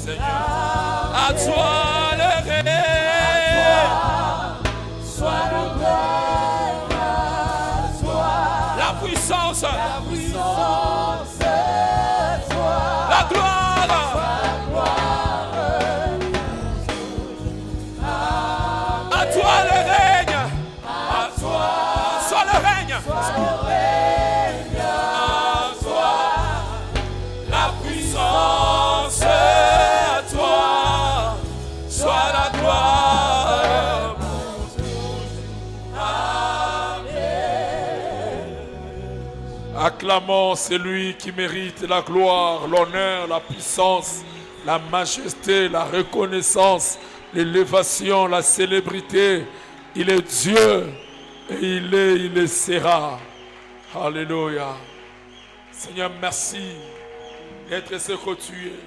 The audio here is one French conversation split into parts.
Seigneur. À toi le règne. Sois le règne, sois La puissance. la puissance, sois La gloire. la gloire. À toi le règne. À toi, Sois le règne. sois le règne, Sois la puissance. À toi. Sois la gloire. Acclamons celui qui mérite la gloire, l'honneur, la puissance, la majesté, la reconnaissance, l'élévation, la célébrité. Il est Dieu et il sera. Alléluia. Seigneur, merci d'être ce que tu es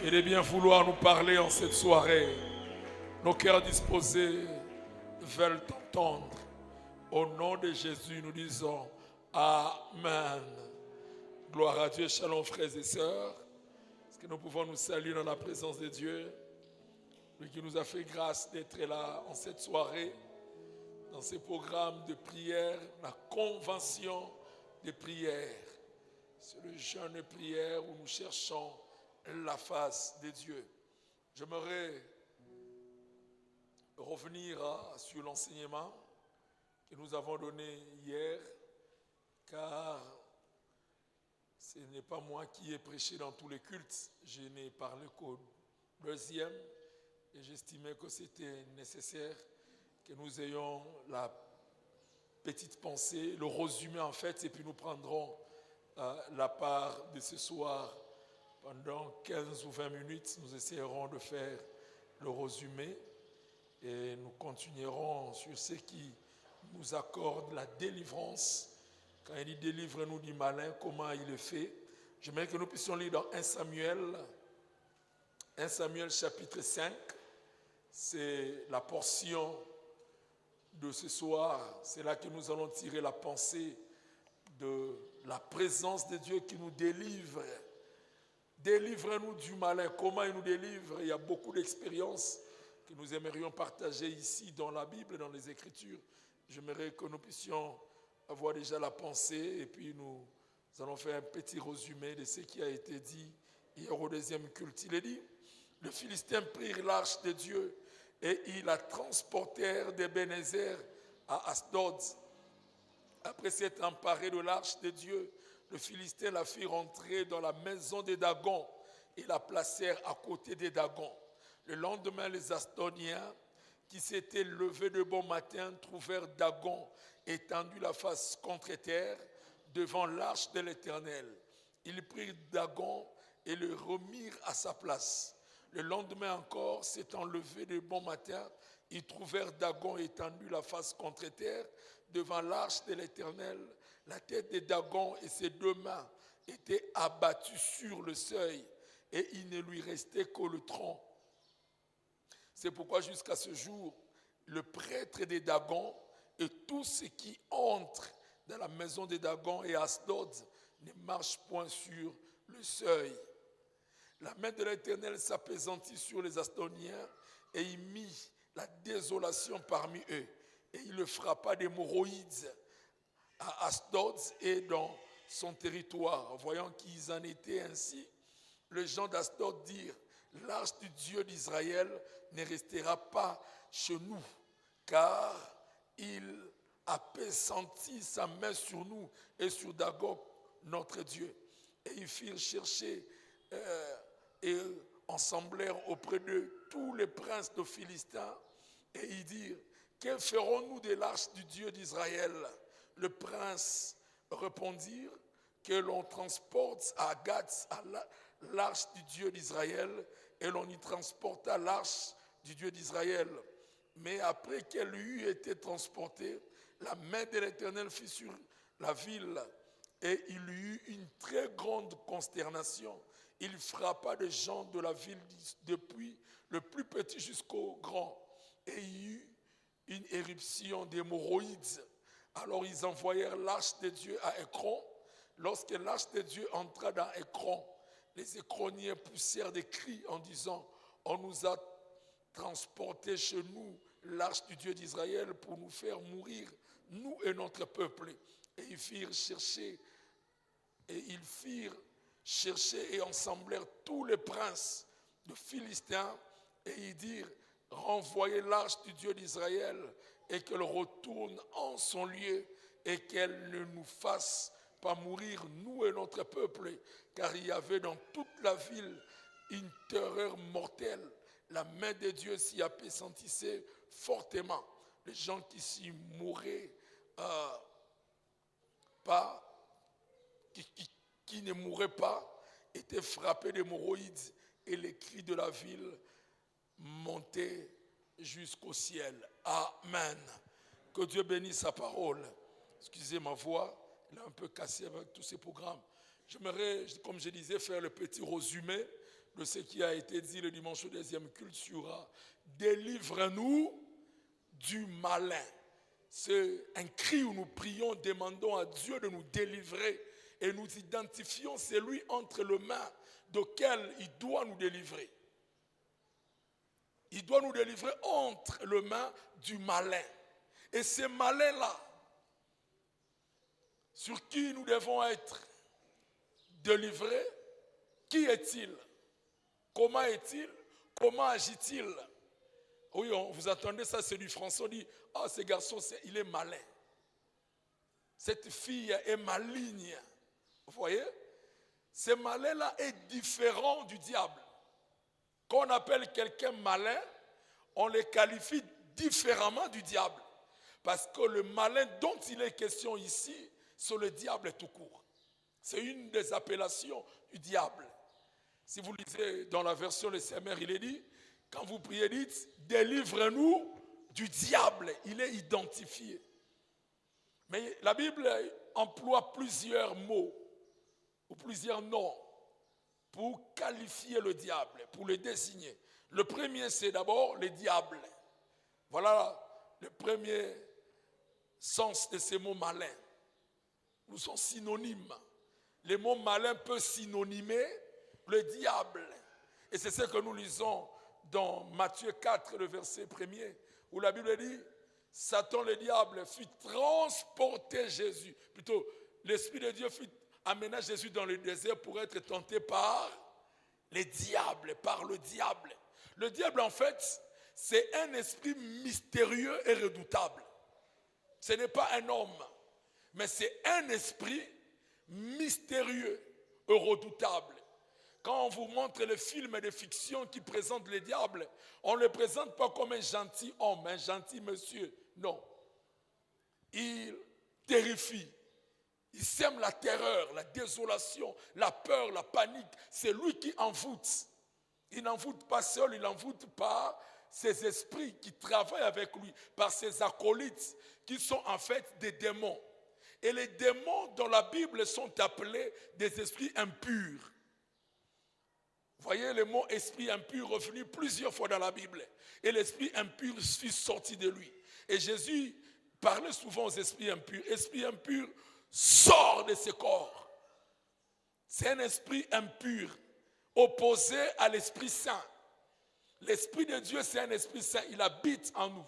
et de bien vouloir nous parler en cette soirée. Nos cœurs disposés veulent t'entendre. Au nom de Jésus, nous disons Amen. Gloire à Dieu, shalom frères et sœurs. Est-ce que nous pouvons nous saluer dans la présence de Dieu, lui qui nous a fait grâce d'être là en cette soirée, dans ce programme de prière, la convention de prière. C'est le jeûne de prière où nous cherchons la face de Dieu. J'aimerais revenir sur l'enseignement que nous avons donné hier, car ce n'est pas moi qui ai prêché dans tous les cultes, je n'ai parlé qu'au deuxième, et j'estimais que c'était nécessaire que nous ayons la petite pensée, le résumé en fait, et puis nous prendrons la part de ce soir. Pendant 15 ou 20 minutes, nous essaierons de faire le résumé et nous continuerons sur ce qui nous accorde la délivrance. Quand il dit délivre-nous du malin, comment il le fait? J'aimerais que nous puissions lire dans 1 Samuel chapitre 5. C'est la portion de ce soir. C'est là que nous allons tirer la pensée de la présence de Dieu qui nous délivre. Délivre-nous du malin. Comment il nous délivre? Il y a beaucoup d'expériences que nous aimerions partager ici dans la Bible, dans les Écritures. J'aimerais que nous puissions avoir déjà la pensée et puis nous allons faire un petit résumé de ce qui a été dit hier au deuxième culte. Il est dit, les Philistins prirent l'arche de Dieu et ils la transportèrent d'Ebenezer à Asdod. Après s'être emparés de l'arche de Dieu, le Philistin la fit rentrer dans la maison de Dagon et la placèrent à côté de Dagon. Le lendemain, les Asdodiens, qui s'étaient levés de bon matin, trouvèrent Dagon étendu la face contre terre devant l'arche de l'Éternel. Ils prirent Dagon et le remirent à sa place. Le lendemain encore, s'étant levés de bon matin, ils trouvèrent Dagon étendu la face contre terre devant l'arche de l'Éternel. La tête de Dagon et ses deux mains étaient abattues sur le seuil et il ne lui restait que le tronc. C'est pourquoi jusqu'à ce jour, le prêtre de Dagon et tous ceux qui entrent dans la maison de Dagon et Asdod ne marchent point sur le seuil. La main de l'Éternel s'apaisantit sur les Asdodiens et il mit la désolation parmi eux. Et il le frappa d'hémorroïdes à Asdod et dans son territoire. Voyant qu'ils en étaient ainsi, les gens d'Asdod dirent, l'arche du Dieu d'Israël ne restera pas chez nous, car il apaisantit sa main sur nous et sur Dagon, notre Dieu. Et ils firent chercher et ensemblèrent auprès d'eux tous les princes de Philistins et ils dirent, que ferons-nous de l'arche du Dieu d'Israël? Le prince répondirent, que l'on transporte à Gath à l'arche du Dieu d'Israël, et l'on y transporta l'arche du Dieu d'Israël. Mais après qu'elle eut été transportée, la main de l'Éternel fut sur la ville, et il y eut une très grande consternation. Il frappa des gens de la ville depuis le plus petit jusqu'au grand, et il y eut une éruption d'hémorroïdes. Alors ils envoyèrent l'arche de Dieu à Écron. Lorsque l'arche de Dieu entra dans Écron, les écroniers poussèrent des cris en disant, on nous a transportés chez nous l'arche du Dieu d'Israël pour nous faire mourir, nous et notre peuple. Et ils firent chercher et ensemblèrent tous les princes de Philistins et ils dirent, renvoyez l'arche du Dieu d'Israël et qu'elle retourne en son lieu et qu'elle ne nous fasse pas mourir, nous et notre peuple, car il y avait dans toute la ville une terreur mortelle. La main de Dieu s'y appesantissait fortement. Les gens qui s'y mouraient qui ne mouraient pas étaient frappés d'hémorroïdes et les cris de la ville montaient jusqu'au ciel. Amen. Que Dieu bénisse sa parole. Excusez ma voix, elle est un peu cassée avec tous ces programmes. J'aimerais, comme je disais, faire le petit résumé de ce qui a été dit le dimanche au deuxième culte sur délivre-nous du malin. C'est un cri où nous prions, demandons à Dieu de nous délivrer et nous identifions celui entre les mains duquel il doit nous délivrer. Il doit nous délivrer entre les mains du malin. Et ce malin-là, sur qui nous devons être délivrés, qui est-il? Comment est-il? Comment agit-il? Oui, vous attendez ça, c'est du français, on dit, ah, ce garçon, il est malin. Cette fille est maligne. Vous voyez? Ce malin-là est différent du diable. Quand on appelle quelqu'un malin, on le qualifie différemment du diable. Parce que le malin dont il est question ici, c'est le diable tout court. C'est une des appellations du diable. Si vous lisez dans la version de Semeur, il est dit, quand vous priez, dites, délivre-nous du diable. Il est identifié. Mais la Bible emploie plusieurs mots ou plusieurs noms pour qualifier le diable, pour le désigner. Le premier, c'est d'abord le diable. Voilà le premier sens de ces mots malins. Nous sommes synonymes. Le mot malin peut synonymer le diable. Et c'est ce que nous lisons dans Matthieu 4, le verset 1er, où la Bible dit, Satan le diable fut transporté Jésus. Plutôt, l'Esprit de Dieu fut amené Jésus dans le désert pour être tenté par les diables, par le diable. Le diable, en fait, c'est un esprit mystérieux et redoutable. Ce n'est pas un homme, mais c'est un esprit mystérieux et redoutable. Quand on vous montre les films de fiction qui présentent le diable, on ne le présente pas comme un gentil homme, un gentil monsieur. Non. Il terrifie. Il sème la terreur, la désolation, la peur, la panique. C'est lui qui envoûte. Il n'envoûte pas seul, il envoûte par ses esprits qui travaillent avec lui, par ses acolytes qui sont en fait des démons. Et les démons dans la Bible sont appelés des esprits impurs. Vous voyez le mot esprit impur revenu plusieurs fois dans la Bible. Et l'esprit impur fut sorti de lui. Et Jésus parlait souvent aux esprits impurs. Esprit impur sort de ce corps. C'est un esprit impur opposé à l'Esprit Saint. L'Esprit de Dieu, c'est un Esprit Saint. Il habite en nous.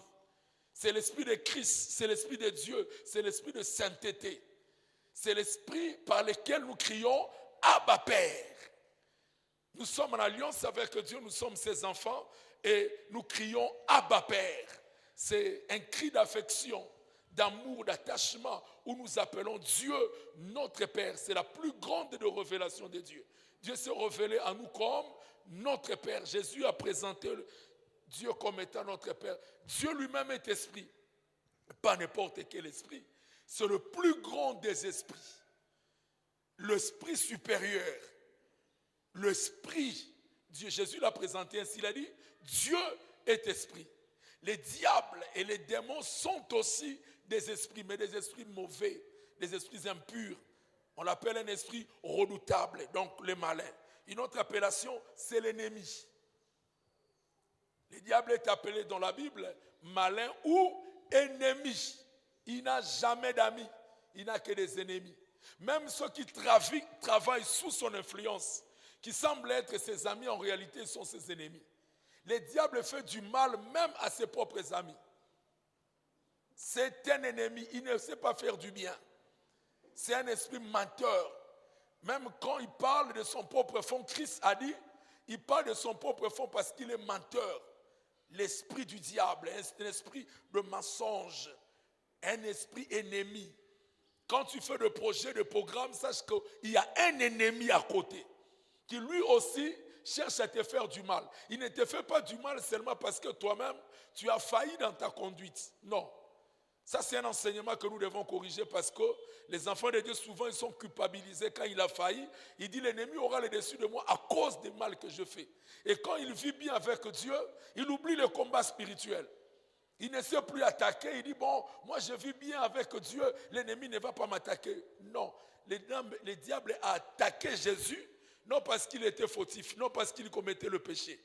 C'est l'Esprit de Christ, c'est l'Esprit de Dieu, c'est l'Esprit de sainteté. C'est l'Esprit par lequel nous crions « Abba Père ». Nous sommes en alliance avec Dieu, nous sommes ses enfants et nous crions « Abba Père ». C'est un cri d'affection, d'amour, d'attachement où nous appelons Dieu notre Père. C'est la plus grande des révélations de Dieu. Dieu s'est révélé à nous comme notre Père. Jésus a présenté Dieu comme étant notre Père. Dieu lui-même est esprit. Pas n'importe quel esprit. C'est le plus grand des esprits. L'esprit supérieur. L'esprit. Dieu, Jésus l'a présenté ainsi. Il a dit, Dieu est esprit. Les diables et les démons sont aussi des esprits, mais des esprits mauvais, des esprits impurs. On l'appelle un esprit redoutable, donc le malin. Une autre appellation, c'est l'ennemi. Le diable est appelé dans la Bible malin ou ennemi. Il n'a jamais d'amis, il n'a que des ennemis. Même ceux qui travaillent sous son influence, qui semblent être ses amis, en réalité, sont ses ennemis. Le diable fait du mal même à ses propres amis. C'est un ennemi, il ne sait pas faire du bien. C'est un esprit menteur. Même quand il parle de son propre fond, Christ a dit, il parle de son propre fond parce qu'il est menteur. L'esprit du diable, un esprit de mensonge, un esprit ennemi. Quand tu fais des projets, des programmes, sache qu'il y a un ennemi à côté qui lui aussi cherche à te faire du mal. Il ne te fait pas du mal seulement parce que toi-même, tu as failli dans ta conduite. Non. Ça, c'est un enseignement que nous devons corriger parce que les enfants de Dieu, souvent, ils sont culpabilisés quand il a failli. Il dit, l'ennemi aura le dessus de moi à cause du mal que je fais. Et quand il vit bien avec Dieu, il oublie le combat spirituel. Il ne sait plus attaquer. Il dit, bon, moi je vis bien avec Dieu, l'ennemi ne va pas m'attaquer. Non, le diable a attaqué Jésus, non parce qu'il était fautif, non parce qu'il commettait le péché.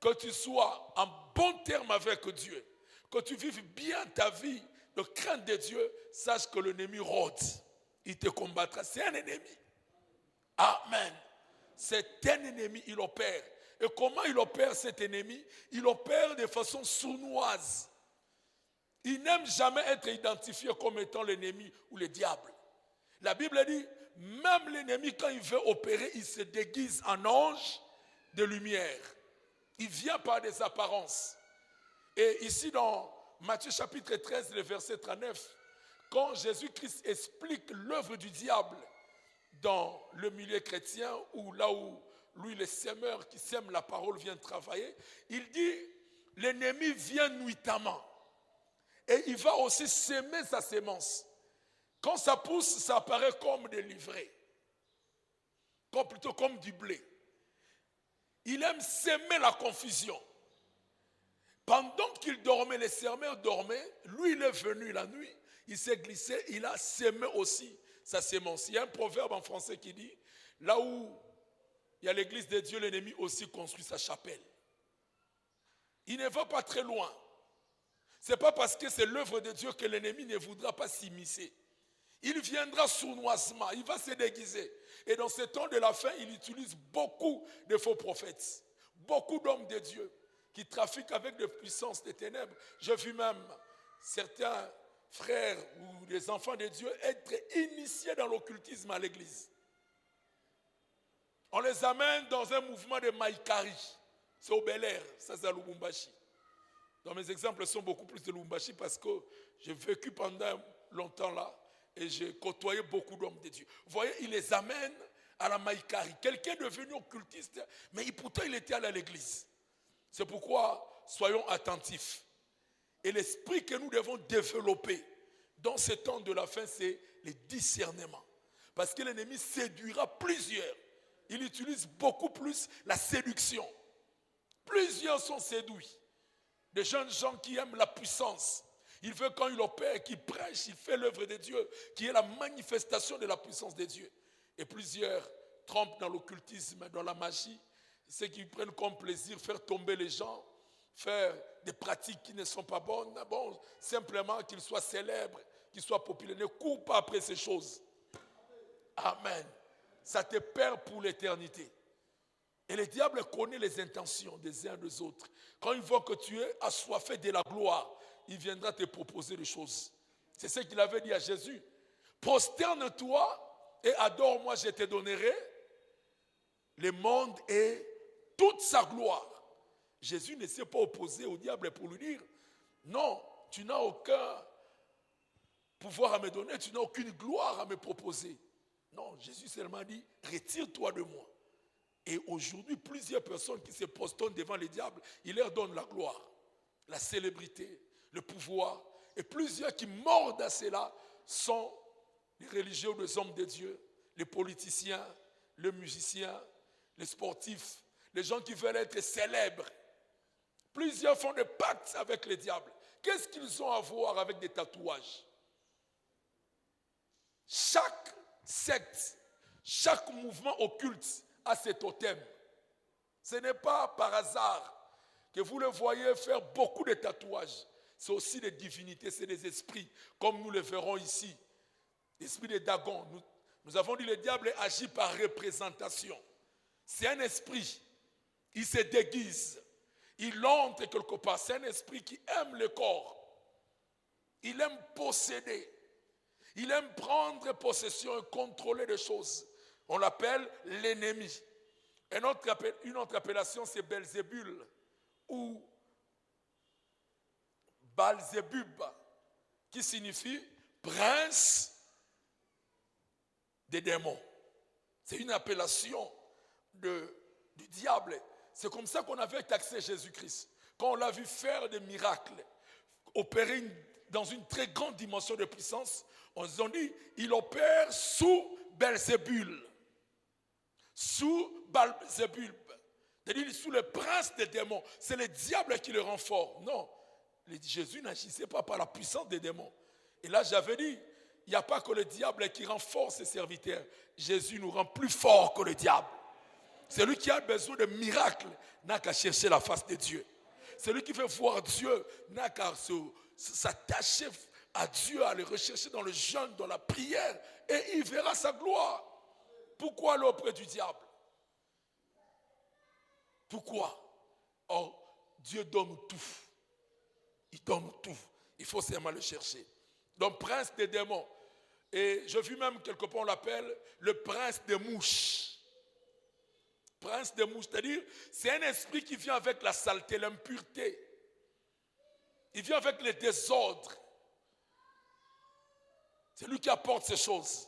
Que tu sois en bon terme avec Dieu, que tu vives bien ta vie de crainte de Dieu, sache que l'ennemi rôde. Il te combattra. C'est un ennemi. Amen. C'est un ennemi, il opère. Et comment il opère cet ennemi? Il opère de façon sournoise. Il n'aime jamais être identifié comme étant l'ennemi ou le diable. La Bible dit, même l'ennemi, quand il veut opérer, il se déguise en ange de lumière. Il vient par des apparences. Et ici dans Matthieu chapitre 13, le verset 39, quand Jésus-Christ explique l'œuvre du diable dans le milieu chrétien, ou là où lui, le semeur qui sème la parole, vient travailler, il dit, l'ennemi vient nuitamment. Et il va aussi s'aimer sa sémence. Quand ça pousse, ça apparaît comme des livrées, plutôt comme du blé. Il aime s'aimer la confusion. Pendant qu'il dormait, les semeurs dormaient, lui il est venu la nuit, il s'est glissé, il a sémé aussi sa sémence. Il y a un proverbe en français qui dit, là où il y a l'église de Dieu, l'ennemi aussi construit sa chapelle. Il ne va pas très loin. Ce n'est pas parce que c'est l'œuvre de Dieu que l'ennemi ne voudra pas s'immiscer. Il viendra sournoisement, il va se déguiser. Et dans ce temps de la fin, il utilise beaucoup de faux prophètes, beaucoup d'hommes de Dieu qui trafiquent avec des puissances des ténèbres. J'ai vu même certains frères ou des enfants de Dieu être initiés dans l'occultisme à l'église. On les amène dans un mouvement de Maïkari. C'est au Bel Air, ça c'est à Lubumbashi. Donc mes exemples sont beaucoup plus de Lubumbashi parce que j'ai vécu pendant longtemps là et j'ai côtoyé beaucoup d'hommes de Dieu. Vous voyez, il les amène à la Maïkari. Quelqu'un est devenu occultiste, mais pourtant il était allé à l'église. C'est pourquoi soyons attentifs. Et l'esprit que nous devons développer dans ce temps de la fin, c'est le discernement. Parce que l'ennemi séduira plusieurs. Il utilise beaucoup plus la séduction. Plusieurs sont séduits. Des jeunes gens qui aiment la puissance. Il veut quand il opère, qu'il prêche, il fait l'œuvre de Dieu, qui est la manifestation de la puissance de Dieu. Et plusieurs trompent dans l'occultisme, dans la magie. Ceux qui prennent comme plaisir faire tomber les gens, faire des pratiques qui ne sont pas bonnes. Bon, simplement qu'ils soient célèbres, qu'ils soient populaires. Ne cours pas après ces choses. Amen. Ça te perd pour l'éternité. Et le diable connaît les intentions des uns et des autres. Quand il voit que tu es assoiffé de la gloire, il viendra te proposer des choses. C'est ce qu'il avait dit à Jésus. Prosterne-toi et adore-moi, je te donnerai le monde et toute sa gloire. Jésus ne s'est pas opposé au diable pour lui dire, non, tu n'as aucun pouvoir à me donner, tu n'as aucune gloire à me proposer. Non, Jésus seulement dit, retire-toi de moi. Et aujourd'hui, plusieurs personnes qui se prosternent devant le diable, il leur donne la gloire, la célébrité, le pouvoir. Et plusieurs qui mordent à cela sont les religieux, les hommes de Dieu, les politiciens, les musiciens, les sportifs, les gens qui veulent être célèbres. Plusieurs font des pactes avec le diable. Qu'est-ce qu'ils ont à voir avec des tatouages? Chaque secte, chaque mouvement occulte a ses totems. Ce n'est pas par hasard que vous le voyez faire beaucoup de tatouages. C'est aussi des divinités, c'est des esprits, comme nous le verrons ici. L'esprit de Dagon. Nous avons dit que le diable agit par représentation. c'est un esprit. Il se déguise. Il entre quelque part. C'est un esprit qui aime le corps. Il aime posséder. Il aime prendre possession et contrôler les choses. On l'appelle l'ennemi. Une autre appellation, c'est Belzébul ou Balzébub, qui signifie prince des démons. C'est une appellation du diable. C'est comme ça qu'on avait taxé Jésus-Christ. Quand on l'a vu faire des miracles, opérer dans une très grande dimension de puissance, on se dit, il opère sous Belzébul. Sous Balzébul. C'est-à-dire sous le prince des démons. C'est le diable qui le rend fort. Non, Jésus n'agissait pas par la puissance des démons. Et là, j'avais dit, il n'y a pas que le diable qui rend fort ses serviteurs. Jésus nous rend plus forts que le diable. Celui qui a besoin de miracles n'a qu'à chercher la face de Dieu. Celui qui veut voir Dieu n'a qu'à s'attacher à Dieu, à le rechercher dans le jeûne, dans la prière, et il verra sa gloire. Pourquoi aller auprès du diable? Pourquoi? Oh, Dieu donne tout. Il donne tout. Il faut seulement le chercher. Donc, prince des démons. Et je vis même quelque part, on l'appelle le prince des mouches. Prince des mouches, c'est-à-dire, c'est un esprit qui vient avec la saleté, l'impureté. Il vient avec le désordre. C'est lui qui apporte ces choses.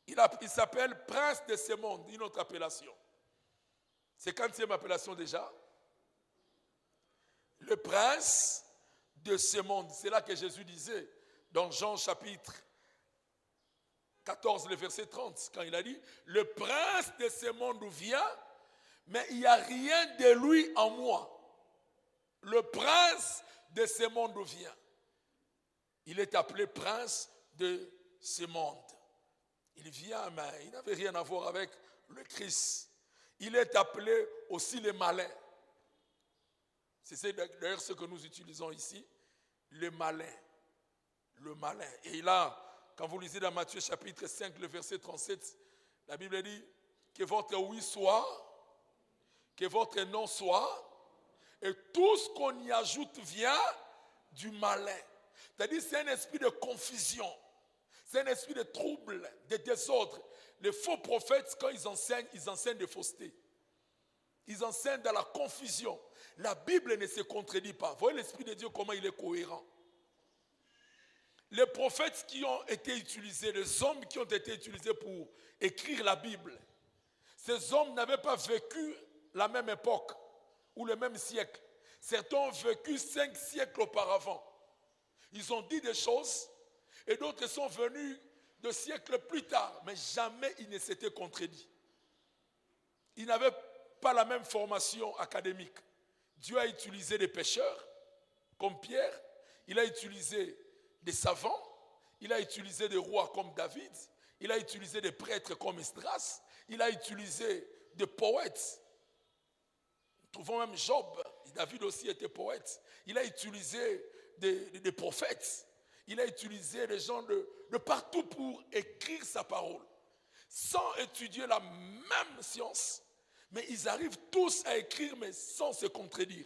Il s'appelle prince de ce monde, une autre appellation. C'est 40e appellation déjà. Le prince de ce monde. C'est là que Jésus disait, dans Jean chapitre 14, le verset 30, quand il a dit, le prince de ce monde vient, mais il n'y a rien de lui en moi. Le prince de ce monde vient. Il est appelé prince de ce monde. Il vient, mais il n'avait rien à voir avec le Christ. Il est appelé aussi le malin. C'est d'ailleurs ce que nous utilisons ici, le malin. Le malin. Et là, quand vous lisez dans Matthieu chapitre 5, le verset 37, la Bible dit que votre oui soit, que votre non soit, et tout ce qu'on y ajoute vient du malin. C'est-à-dire c'est un esprit de confusion, c'est un esprit de trouble, de désordre. Les faux prophètes, quand ils enseignent de fausseté. Ils enseignent dans la confusion. La Bible ne se contredit pas. Vous voyez l'Esprit de Dieu, comment il est cohérent. Les prophètes qui ont été utilisés, les hommes qui ont été utilisés pour écrire la Bible, ces hommes n'avaient pas vécu la même époque ou le même siècle. Certains ont vécu 5 siècles auparavant. Ils ont dit des choses et d'autres sont venus de siècles plus tard, mais jamais ils ne s'étaient contredits. Ils n'avaient pas la même formation académique. Dieu a utilisé des pécheurs comme Pierre, il a utilisé des savants, il a utilisé des rois comme David, il a utilisé des prêtres comme Esdras, il a utilisé des poètes. Nous trouvons même Job, David aussi était poète. Il a utilisé des prophètes, il a utilisé des gens de partout pour écrire sa parole, sans étudier la même science. Mais ils arrivent tous à écrire, mais sans se contredire.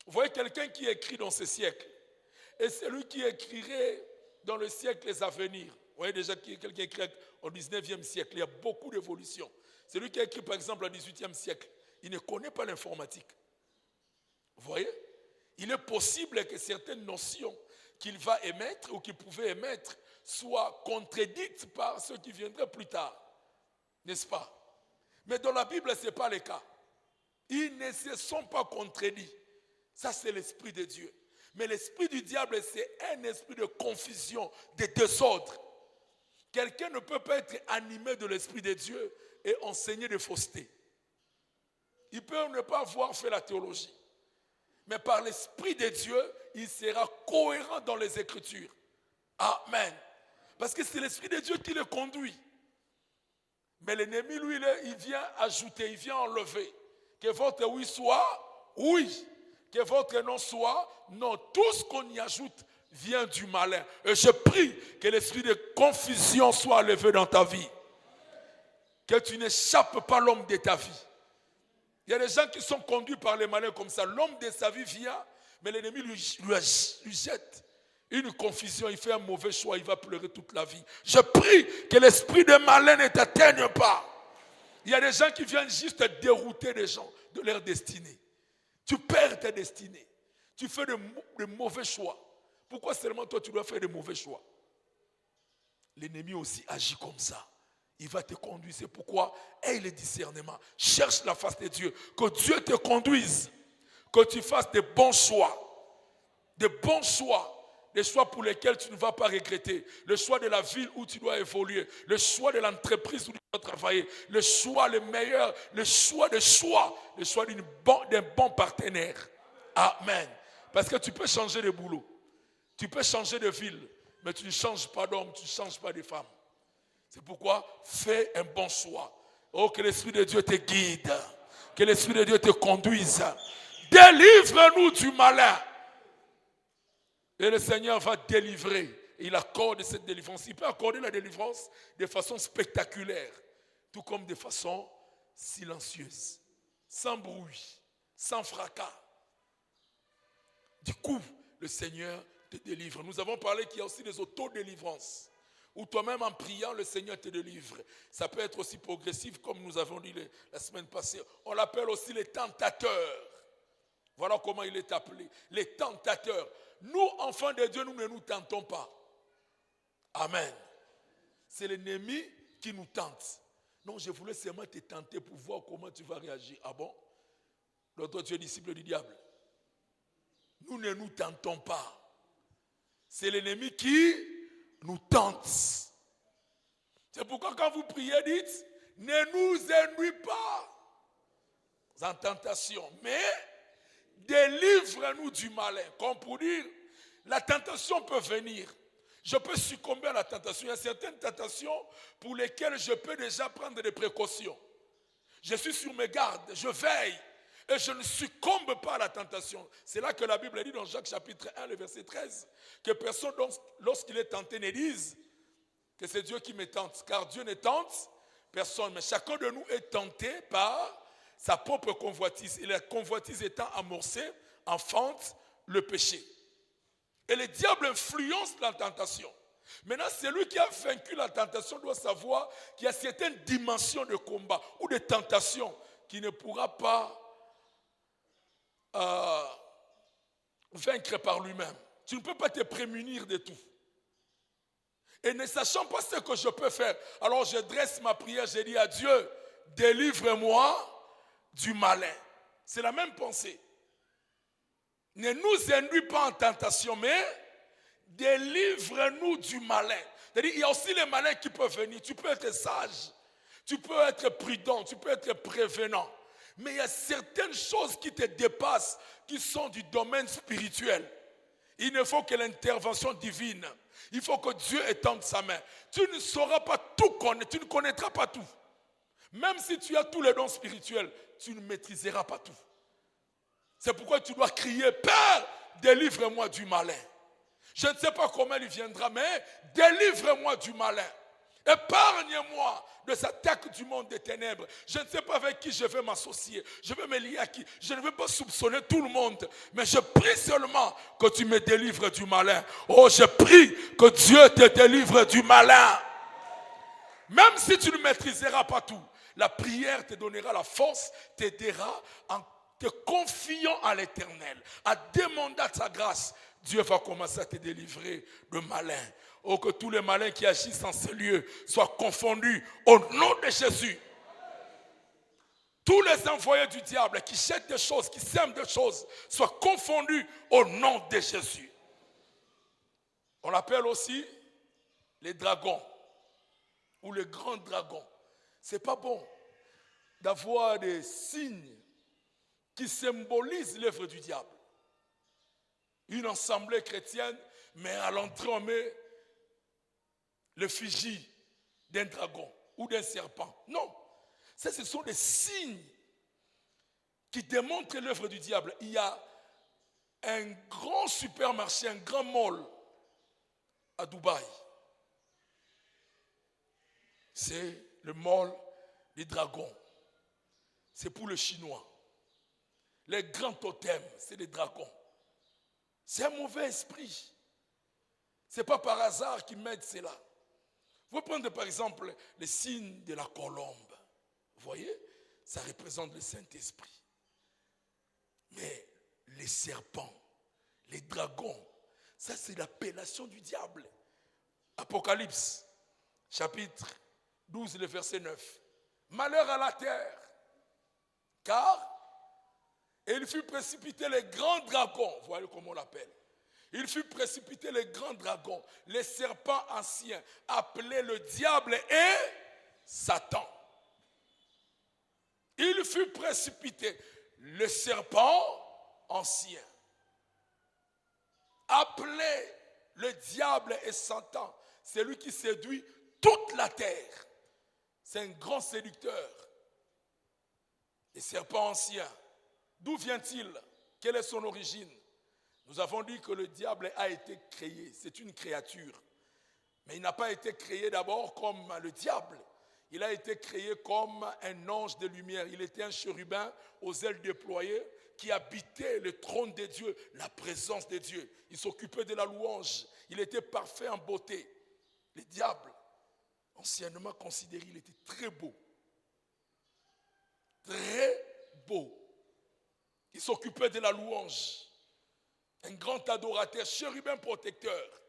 Vous voyez quelqu'un qui écrit dans ce siècle, et celui qui écrirait dans le siècle à venir. Vous voyez déjà quelqu'un qui écrit au 19e siècle, il y a beaucoup d'évolution. Celui qui a écrit par exemple au 18e siècle, il ne connaît pas l'informatique. Vous voyez? Il est possible que certaines notions qu'il va émettre ou qu'il pouvait émettre soient contredites par ceux qui viendraient plus tard. N'est-ce pas? Mais dans la Bible, ce n'est pas le cas. Ils ne se sont pas contredits. Ça, c'est l'esprit de Dieu. Mais l'esprit du diable, c'est un esprit de confusion, de désordre. Quelqu'un ne peut pas être animé de l'esprit de Dieu et enseigner de fausseté. Il peut ne pas avoir fait la théologie. Mais par l'esprit de Dieu, il sera cohérent dans les Écritures. Amen. Parce que c'est l'esprit de Dieu qui le conduit. Mais l'ennemi, lui, il vient ajouter, il vient enlever. Que votre oui soit oui. Que votre non soit non. Tout ce qu'on y ajoute vient du malin. Et je prie que l'esprit de confusion soit enlevé dans ta vie. que tu n'échappes pas l'homme de ta vie. Il y a des gens qui sont conduits par les malins comme ça. L'homme de sa vie vient, mais l'ennemi lui jette une confusion. Il fait un mauvais choix, il va pleurer toute la vie. Je prie que l'esprit de malin ne t'atteigne pas. Il y a des gens qui viennent juste dérouter les gens de leur destinée. Tu perds ta destinée. Tu fais de mauvais choix. Pourquoi seulement toi tu dois faire de mauvais choix? L'ennemi aussi agit comme ça. Il va te conduire. C'est pourquoi aie le discernement. Cherche la face de Dieu. Que Dieu te conduise. Que tu fasses de bons choix. De bons choix. Des choix pour lesquels tu ne vas pas regretter. Le choix de la ville où tu dois évoluer. Le choix de l'entreprise où tu dois travailler. Le choix le meilleur. Le choix de choix. Le choix d'un bon partenaire. Amen. Parce que tu peux changer de boulot. Tu peux changer de ville. Mais tu ne changes pas d'homme. Tu ne changes pas de femme. C'est pourquoi fais un bon choix. Oh, que l'Esprit de Dieu te guide. Que l'Esprit de Dieu te conduise. Délivre-nous du malin. Et le Seigneur va délivrer. Et il accorde cette délivrance. Il peut accorder la délivrance de façon spectaculaire. Tout comme de façon silencieuse. Sans bruit. Sans fracas. Du coup, le Seigneur te délivre. Nous avons parlé qu'il y a aussi des autodélivrances. Ou toi-même en priant, le Seigneur te délivre. Ça peut être aussi progressif, comme nous avons dit la semaine passée. On l'appelle aussi les tentateurs. Voilà comment il est appelé. Les tentateurs. Nous, enfants de Dieu, nous ne nous tentons pas. Amen. C'est l'ennemi qui nous tente. Non, je voulais seulement te tenter pour voir comment tu vas réagir. Ah bon? L'autre, tu es disciple du diable. Nous ne nous tentons pas. C'est l'ennemi qui nous tente. C'est pourquoi quand vous priez, dites, ne nous ennuie pas en tentation, mais délivre-nous du malin. Comme pour dire, la tentation peut venir. Je peux succomber à la tentation. Il y a certaines tentations pour lesquelles je peux déjà prendre des précautions. Je suis sur mes gardes, je veille. Et je ne succombe pas à la tentation. C'est là que la Bible dit dans Jacques chapitre 1, le verset 13, que personne, lorsqu'il est tenté, ne dise que c'est Dieu qui me tente. Car Dieu ne tente personne. Mais chacun de nous est tenté par sa propre convoitise. Et la convoitise étant amorcée, enfante le péché. Et le diable influence la tentation. Maintenant, celui qui a vaincu la tentation doit savoir qu'il y a certaines dimensions de combat ou de tentation qui ne pourra pas vaincre par lui-même. Tu ne peux pas te prémunir de tout. Et ne sachant pas ce que je peux faire, alors je dresse ma prière, je dis à Dieu, délivre-moi du malin. C'est la même pensée. Ne nous induis pas en tentation, mais délivre-nous du malin. C'est-à-dire, il y a aussi les malins qui peuvent venir. Tu peux être sage, tu peux être prudent, tu peux être prévenant. Mais il y a certaines choses qui te dépassent, qui sont du domaine spirituel. Il ne faut que l'intervention divine. Il faut que Dieu étende sa main. Tu ne sauras pas tout connaître, tu ne connaîtras pas tout. Même si tu as tous les dons spirituels, tu ne maîtriseras pas tout. C'est pourquoi tu dois crier, Père, délivre-moi du malin. Je ne sais pas comment il viendra, mais délivre-moi du malin. Épargne-moi de cette attaque du monde des ténèbres. Je ne sais pas avec qui je vais m'associer. Je vais me lier à qui. Je ne veux pas soupçonner tout le monde. Mais je prie seulement que tu me délivres du malin. Oh, je prie que Dieu te délivre du malin. Même si tu ne maîtriseras pas tout, la prière te donnera la force, t'aidera en te confiant à l'Éternel, à demander sa grâce. Dieu va commencer à te délivrer de malin. Oh, que tous les malins qui agissent en ce lieu soient confondus au nom de Jésus. Tous les envoyés du diable qui jettent des choses, qui sèment des choses, soient confondus au nom de Jésus. On l'appelle aussi les dragons ou les grands dragons. Ce n'est pas bon d'avoir des signes qui symbolisent l'œuvre du diable. Une assemblée chrétienne, mais à l'entrée on met l'effigie d'un dragon ou d'un serpent. Non, ce sont des signes qui démontrent l'œuvre du diable. Il y a un grand supermarché, un grand mall à Dubaï. C'est le mall les dragons, c'est pour le Chinois. Les grands totems, c'est les dragons. C'est un mauvais esprit. Ce n'est pas par hasard qu'ils mettent cela. Vous prenez par exemple le signe de la colombe. Vous voyez, ça représente le Saint-Esprit. Mais les serpents, les dragons, ça c'est l'appellation du diable. Apocalypse, chapitre 12, le verset 9. Malheur à la terre, car il fut précipité les grands dragons. Vous voyez comment on l'appelle. Il fut précipité les grands dragons, les serpents anciens, appelés le diable et Satan. Il fut précipité le serpent ancien, appelé le diable et Satan. C'est lui qui séduit toute la terre. C'est un grand séducteur. Les serpents anciens, d'où vient-il? Quelle est son origine? Nous avons dit que le diable a été créé, c'est une créature. Mais il n'a pas été créé d'abord comme le diable. Il a été créé comme un ange de lumière. Il était un chérubin aux ailes déployées qui habitait le trône de Dieu, la présence de Dieu. Il s'occupait de la louange. Il était parfait en beauté. Le diable, anciennement considéré, il était très beau. Très beau. Il s'occupait de la louange. Un grand adorateur, chérubin protecteur.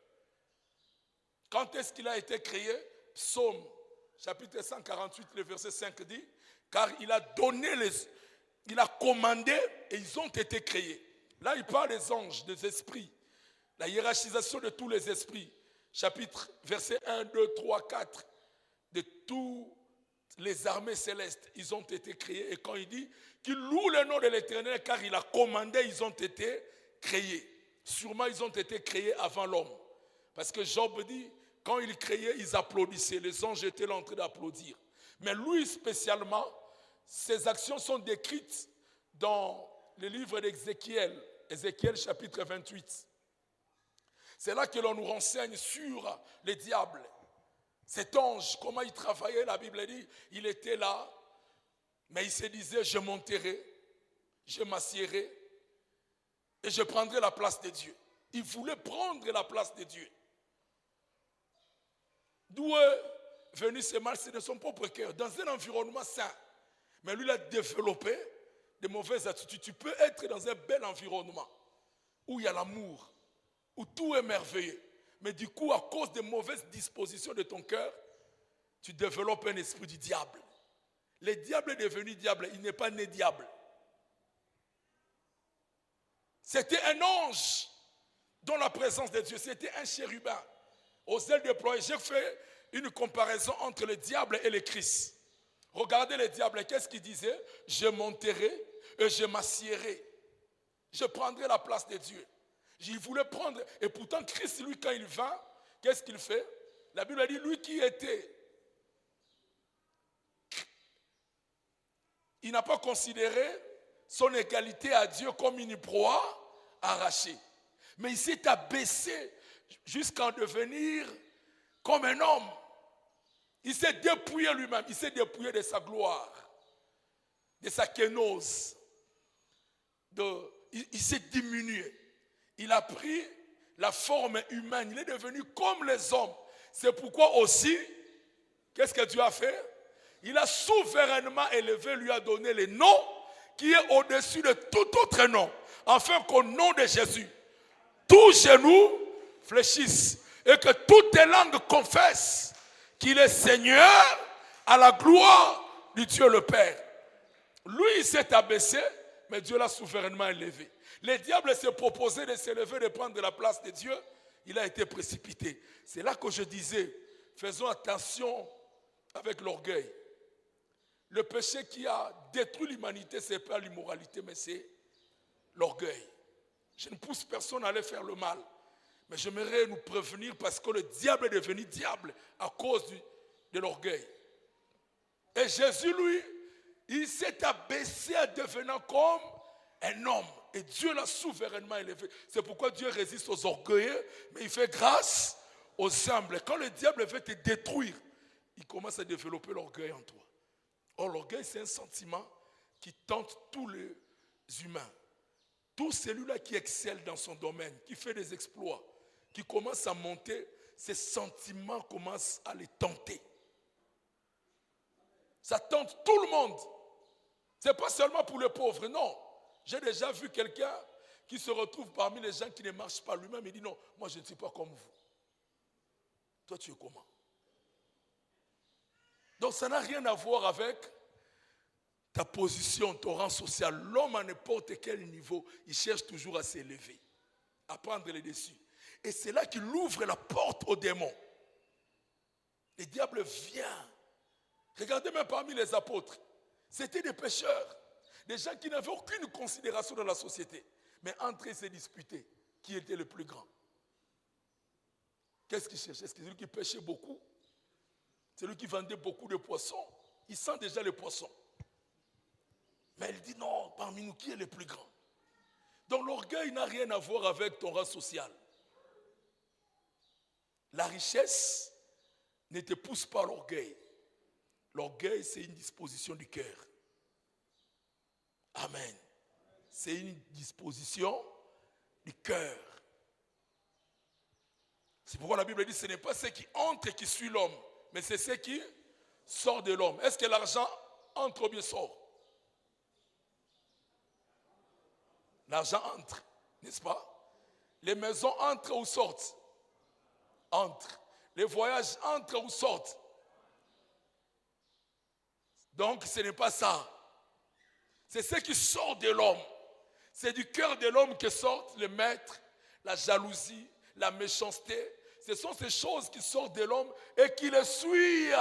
Quand est-ce qu'il a été créé? Psaume, chapitre 148, le verset 5 dit, car il a commandé et ils ont été créés. Là, il parle des anges, des esprits. La hiérarchisation de tous les esprits. Chapitre, verset 1, 2, 3, 4. De tous les armées célestes, ils ont été créés. Et quand il dit qu'il loue le nom de l'Éternel, car il a commandé, ils ont été créés. Sûrement, ils ont été créés avant l'homme. Parce que Job dit, quand il créait, ils applaudissaient. Les anges étaient là en train d'applaudir. Mais lui, spécialement, ses actions sont décrites dans le livre d'Ézéchiel. Ézéchiel, chapitre 28. C'est là que l'on nous renseigne sur les diables. Cet ange, comment il travaillait, la Bible dit, il était là, mais il se disait, je monterai, je m'assierai, et je prendrai la place de Dieu. Il voulait prendre la place de Dieu. D'où est venu ce mal? C'est de son propre cœur, dans un environnement sain. Mais lui, il a développé de mauvaises attitudes. Tu peux être dans un bel environnement, où il y a l'amour, où tout est merveilleux. Mais du coup, à cause des mauvaises dispositions de ton cœur, tu développes un esprit du diable. Le diable est devenu diable, il n'est pas né diable. C'était un ange dans la présence de Dieu. C'était un chérubin aux ailes déployées. J'ai fait une comparaison entre le diable et le Christ. Regardez le diable, qu'est-ce qu'il disait? Je monterai et je m'assierai. Je prendrai la place de Dieu. Il voulait prendre, et pourtant Christ, lui, quand il vint, qu'est-ce qu'il fait? La Bible dit, lui qui était, il n'a pas considéré son égalité à Dieu comme une proie arrachée. Mais il s'est abaissé jusqu'à devenir comme un homme. Il s'est dépouillé lui-même, il s'est dépouillé de sa gloire, de sa kénose. Il s'est diminué. Il a pris la forme humaine. Il est devenu comme les hommes. C'est pourquoi aussi, qu'est-ce que Dieu a fait? Il a souverainement élevé, lui a donné le nom qui est au-dessus de tout autre nom. Afin qu'au nom de Jésus, tous genoux fléchissent et que toutes les langues confessent qu'il est Seigneur à la gloire du Dieu le Père. Lui, il s'est abaissé, mais Dieu l'a souverainement élevé. Le diable s'est proposé de s'élever, de prendre la place de Dieu. Il a été précipité. C'est là que je disais, faisons attention avec l'orgueil. Le péché qui a détruit l'humanité, ce n'est pas l'immoralité, mais c'est l'orgueil. Je ne pousse personne à aller faire le mal. Mais j'aimerais nous prévenir parce que le diable est devenu diable à cause de l'orgueil. Et Jésus, lui, il s'est abaissé en devenant comme un homme. Et Dieu l'a souverainement élevé. C'est pourquoi Dieu résiste aux orgueilleux, mais il fait grâce aux humbles. Quand le diable veut te détruire, il commence à développer l'orgueil en toi. Or, l'orgueil, c'est un sentiment qui tente tous les humains. Tout celui-là qui excelle dans son domaine, qui fait des exploits, qui commence à monter, ces sentiments commencent à les tenter. Ça tente tout le monde. Ce n'est pas seulement pour les pauvres, non. J'ai déjà vu quelqu'un qui se retrouve parmi les gens qui ne marchent pas lui-même et dit non, moi je ne suis pas comme vous. Toi tu es comment? Donc ça n'a rien à voir avec ta position, ton rang social. L'homme à n'importe quel niveau, il cherche toujours à s'élever, à prendre les dessus. Et c'est là qu'il ouvre la porte aux démons. Le diable vient. Regardez même parmi les apôtres. C'était des pécheurs, des gens qui n'avaient aucune considération dans la société. Mais entre eux, ils se disputaient qui était le plus grand. Qu'est-ce qu'ils cherchaient? Est-ce que c'est celui qui pêchait beaucoup? C'est lui qui vendait beaucoup de poissons. Il sent déjà les poissons. Mais il dit non, parmi nous, qui est le plus grand? Donc l'orgueil n'a rien à voir avec ton rang social. La richesse ne te pousse pas à l'orgueil. L'orgueil, c'est une disposition du cœur. Amen. C'est une disposition du cœur. C'est pourquoi la Bible dit que ce n'est pas ce qui entre qui suit l'homme, mais c'est ce qui sort de l'homme. Est-ce que l'argent entre ou bien sort? L'argent entre, n'est-ce pas? Les maisons entrent ou sortent? Entrent. Les voyages entrent ou sortent? Donc ce n'est pas ça. C'est ce qui sort de l'homme. C'est du cœur de l'homme que sortent le maître, la jalousie, la méchanceté. Ce sont ces choses qui sortent de l'homme et qui le suivent.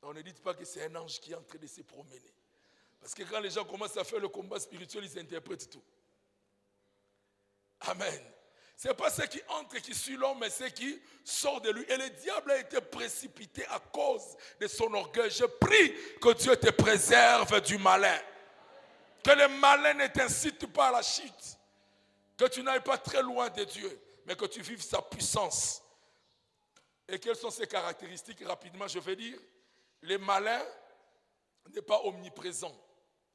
On ne dit pas que c'est un ange qui est en train de se promener. Parce que quand les gens commencent à faire le combat spirituel, ils interprètent tout. Amen. Ce n'est pas ce qui entre qui suit l'homme, mais ce qui sort de lui. Et le diable a été précipité à cause de son orgueil. Je prie que Dieu te préserve du malin. Que le malin ne t'incite pas à la chute. Que tu n'ailles pas très loin de Dieu, mais que tu vives sa puissance. Et quelles sont ses caractéristiques? Rapidement, je vais dire. Le malin n'est pas omniprésent.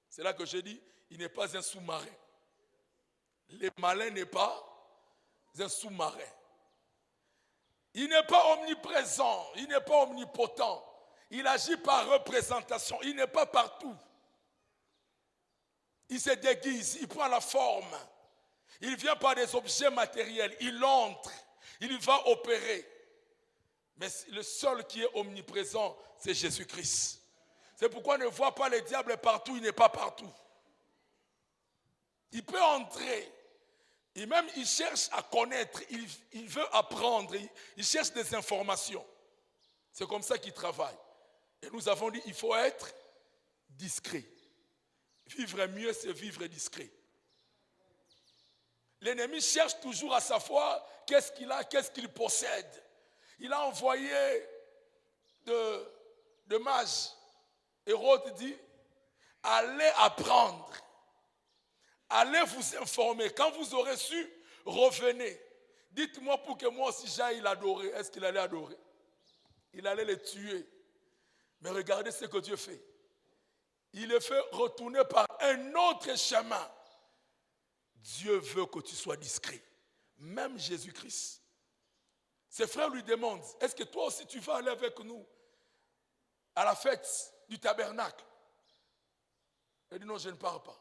C'est là que j'ai dit, il n'est pas un sous-marin. Le malin n'est pas un sous-marin. Il n'est pas omniprésent, il n'est pas omnipotent. Il agit par représentation, il n'est pas partout. Il se déguise, il prend la forme. Il vient par des objets matériels, il entre, il va opérer. Mais le seul qui est omniprésent, c'est Jésus-Christ. C'est pourquoi on ne voit pas le diable partout, il n'est pas partout. Il peut entrer. Et même il cherche à connaître, il veut apprendre, il cherche des informations. C'est comme ça qu'il travaille. Et nous avons dit, il faut être discret. Vivre mieux, c'est vivre discret. L'ennemi cherche toujours à savoir qu'est-ce qu'il a, qu'est-ce qu'il possède. Il a envoyé de mages. Hérode dit, allez apprendre. Allez vous informer. Quand vous aurez su, revenez. Dites-moi pour que moi aussi j'aille l'adorer. Est-ce qu'il allait adorer? Il allait les tuer. Mais regardez ce que Dieu fait. Il les fait retourner par un autre chemin. Dieu veut que tu sois discret. Même Jésus-Christ. Ses frères lui demandent, est-ce que toi aussi tu vas aller avec nous à la fête du tabernacle? Il dit non, je ne pars pas.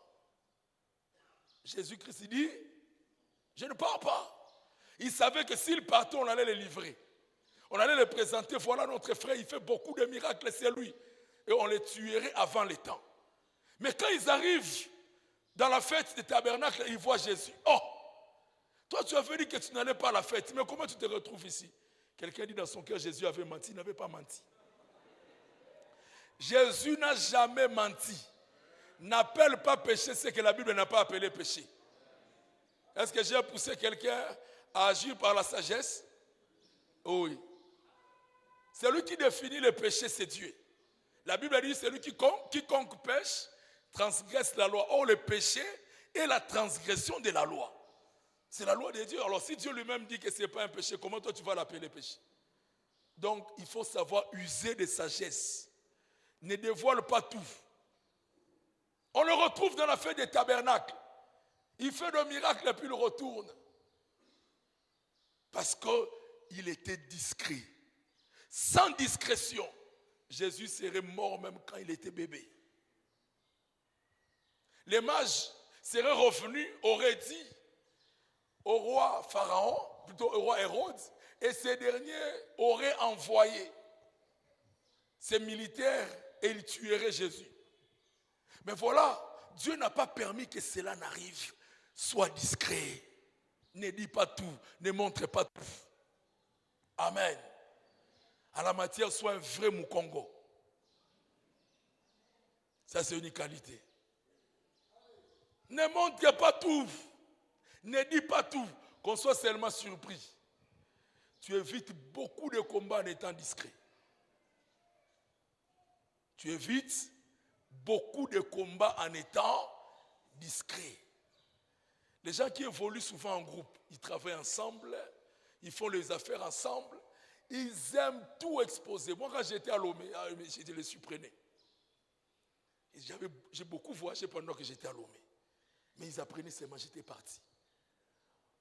Jésus-Christ dit, je ne pars pas. Il savait que s'il partait, on allait les livrer. On allait les présenter, voilà notre frère, il fait beaucoup de miracles, c'est lui. Et on les tuerait avant les temps. Mais quand ils arrivent dans la fête du tabernacle, ils voient Jésus. Oh, toi tu avais dit que tu n'allais pas à la fête, mais comment tu te retrouves ici? Quelqu'un dit dans son cœur, Jésus avait menti, il n'avait pas menti. Jésus n'a jamais menti. N'appelle pas péché ce que la Bible n'a pas appelé péché. Est-ce que j'ai poussé quelqu'un à agir par la sagesse? Oui. Celui qui définit le péché, c'est Dieu. La Bible dit, celui quiconque pêche, transgresse la loi. Or, le péché est la transgression de la loi. C'est la loi de Dieu. Alors, si Dieu lui-même dit que ce n'est pas un péché, comment toi tu vas l'appeler péché? Donc, il faut savoir user de sagesse. ne dévoile pas tout. On le retrouve dans la fête des tabernacles. Il fait le miracle et puis il retourne. Parce qu'il était discret. Sans discrétion, Jésus serait mort même quand il était bébé. Les mages seraient revenus, auraient dit au roi Pharaon, plutôt au roi Hérode, et ces derniers auraient envoyé ces militaires et ils tueraient Jésus. Mais voilà, Dieu n'a pas permis que cela n'arrive. Sois discret. Ne dis pas tout, ne montre pas tout. Amen. À la matière, sois un vrai Mukongo. Ça, c'est une qualité. Ne montre pas tout. Ne dis pas tout. Qu'on soit seulement surpris. Tu évites beaucoup de combats en étant discret. Tu évites beaucoup de combats en étant discret. Les gens qui évoluent souvent en groupe, ils travaillent ensemble, ils font les affaires ensemble, ils aiment tout exposer. Moi, quand j'étais à Lomé, j'étais le surprenant. J'ai beaucoup voyagé pendant que j'étais à Lomé. Mais ils apprenaient seulement, j'étais parti.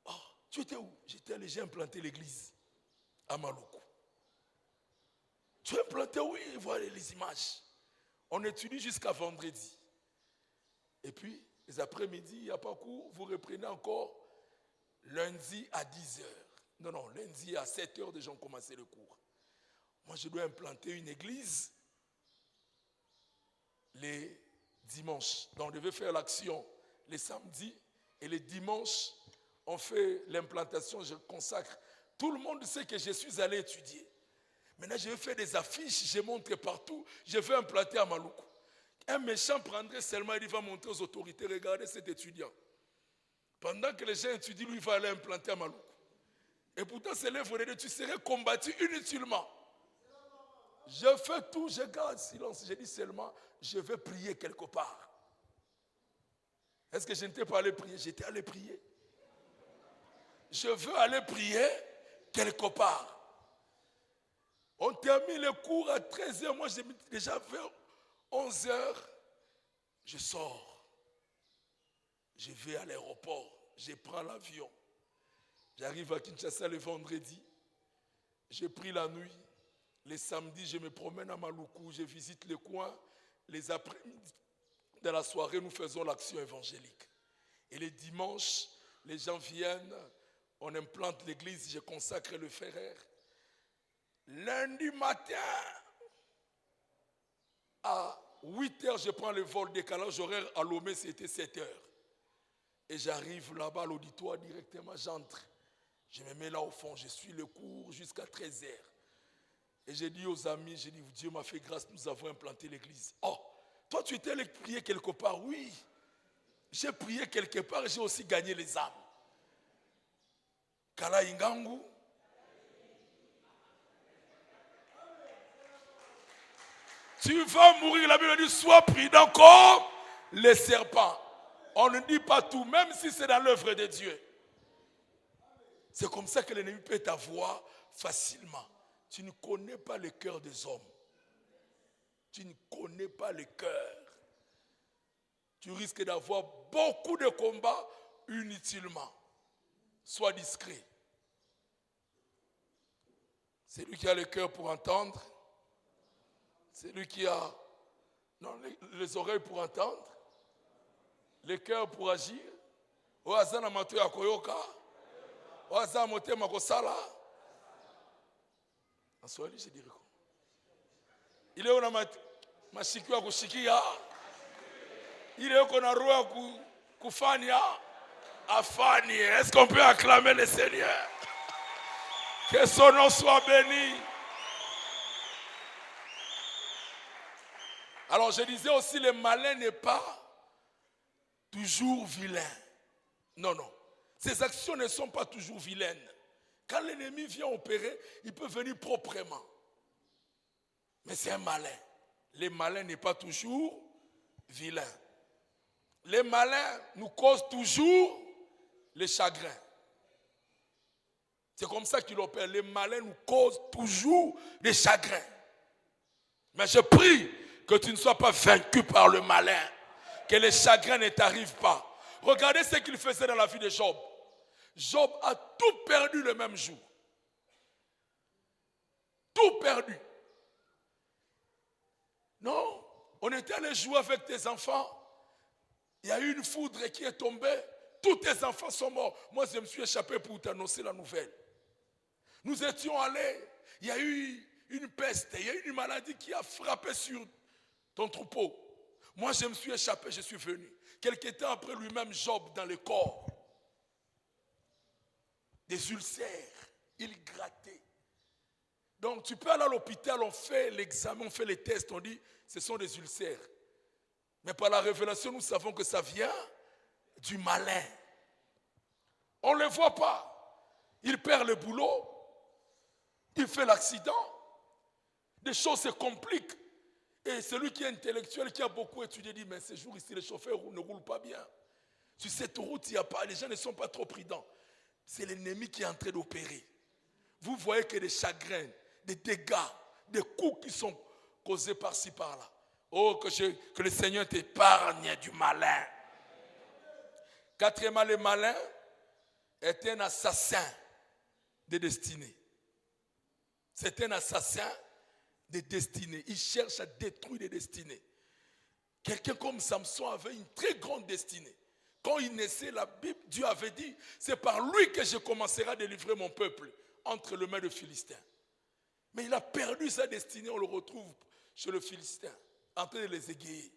Oh, tu étais où? J'ai implanté l'église à Maluku. Tu as implanté, oui, voilà les images. On étudie jusqu'à vendredi. Et puis, les après-midi, il n'y a pas cours, vous reprenez encore lundi à 10h. Non, lundi à 7h, déjà on commençait le cours. Moi, je dois implanter une église les dimanches. Donc, on devait faire l'action les samedis et les dimanches, on fait l'implantation, je consacre. Tout le monde sait que je suis allé étudier. Maintenant, je vais faire des affiches, je montre partout, je vais implanter à Maluku. Un méchant prendrait seulement, il va montrer aux autorités, regardez cet étudiant. Pendant que les gens étudient, lui, il va aller implanter à Maluku. Et pourtant, c'est l'œuvre de Dieu, tu serais combattu inutilement. Je fais tout, je garde silence. Je dis seulement, je vais prier quelque part. Est-ce que je n'étais pas allé prier? J'étais allé prier. Je veux aller prier quelque part. On termine le cours à 13h. Moi, j'ai déjà vers 11h. Je sors. Je vais à l'aéroport. Je prends l'avion. J'arrive à Kinshasa le vendredi. J'ai pris la nuit. Les samedis, je me promène à Maluku. Je visite les coins. Les après-midi, dans la soirée, nous faisons l'action évangélique. Et les dimanches, les gens viennent. On implante l'église. Je consacre le frère. Lundi matin, à 8h, je prends le vol décalage horaire. À Lomé, c'était 7h. Et j'arrive là-bas à l'auditoire directement, j'entre. Je me mets là au fond, je suis le cours jusqu'à 13h. Et j'ai dit aux amis, j'ai dit, Dieu m'a fait grâce, nous avons implanté l'église. Oh, toi tu étais allé prier quelque part? Oui, j'ai prié quelque part et j'ai aussi gagné les âmes. Kala Ingangu. Tu vas mourir, la Bible dit, sois prudent comme les serpents. On ne dit pas tout, même si c'est dans l'œuvre de Dieu. C'est comme ça que l'ennemi peut t'avoir facilement. Tu ne connais pas le cœur des hommes. Tu ne connais pas le cœur. Tu risques d'avoir beaucoup de combats inutilement. Sois discret. C'est lui qui a le cœur pour entendre. C'est lui qui a les oreilles pour entendre. Le cœur pour agir. Oazana mato ya koyoka. Oazana motema kosala. En Swahili, je dirais quoi? Il est on a mashikio ya kushikia. Il est qu'on a roho kufanya afani. Est-ce qu'on peut acclamer le Seigneur? Que son nom soit béni. Alors je disais aussi, le malin n'est pas toujours vilain. Non. Ses actions ne sont pas toujours vilaines. Quand l'ennemi vient opérer, il peut venir proprement. Mais c'est un malin. Le malin n'est pas toujours vilain. Les malins nous causent toujours le chagrin. C'est comme ça qu'il opère. Les malins nous causent toujours des chagrins. Mais je prie Que tu ne sois pas vaincu par le malin. Que les chagrins ne t'arrivent pas. Regardez ce qu'il faisait dans la vie de Job. Job a tout perdu le même jour. Tout perdu. Non, on était allé jouer avec tes enfants. Il y a eu une foudre qui est tombée. Tous tes enfants sont morts. Moi, je me suis échappé pour t'annoncer la nouvelle. Nous étions allés. Il y a eu une peste. Il y a eu une maladie qui a frappé sur ton troupeau. Moi, je me suis échappé. Je suis venu. Quelque temps après lui-même, Job, dans le corps. Des ulcères. Il grattait. Donc, tu peux aller à l'hôpital. On fait l'examen, on fait les tests. On dit, ce sont des ulcères. Mais par la révélation, nous savons que ça vient du malin. On ne le voit pas. Il perd le boulot. Il fait l'accident. Des choses se compliquent. Et celui qui est intellectuel, qui a beaucoup étudié, dit, mais ces jours ici, les chauffeurs ne roulent pas bien. Sur cette route, il y a pas, les gens ne sont pas trop prudents. C'est l'ennemi qui est en train d'opérer. Vous voyez que des chagrins, des dégâts, des coups qui sont causés par-ci, par-là. Oh, que le Seigneur t'épargne du malin. Quatrièmement, le malin est un assassin de destinée. C'est un assassin de destinée. Il cherche à détruire des destinées. Quelqu'un comme Samson avait une très grande destinée. Quand il naissait, la Bible, Dieu avait dit, c'est par lui que je commencerai à délivrer mon peuple entre les mains de Philistins. Mais il a perdu sa destinée, on le retrouve chez le Philistin, en train de les égayer.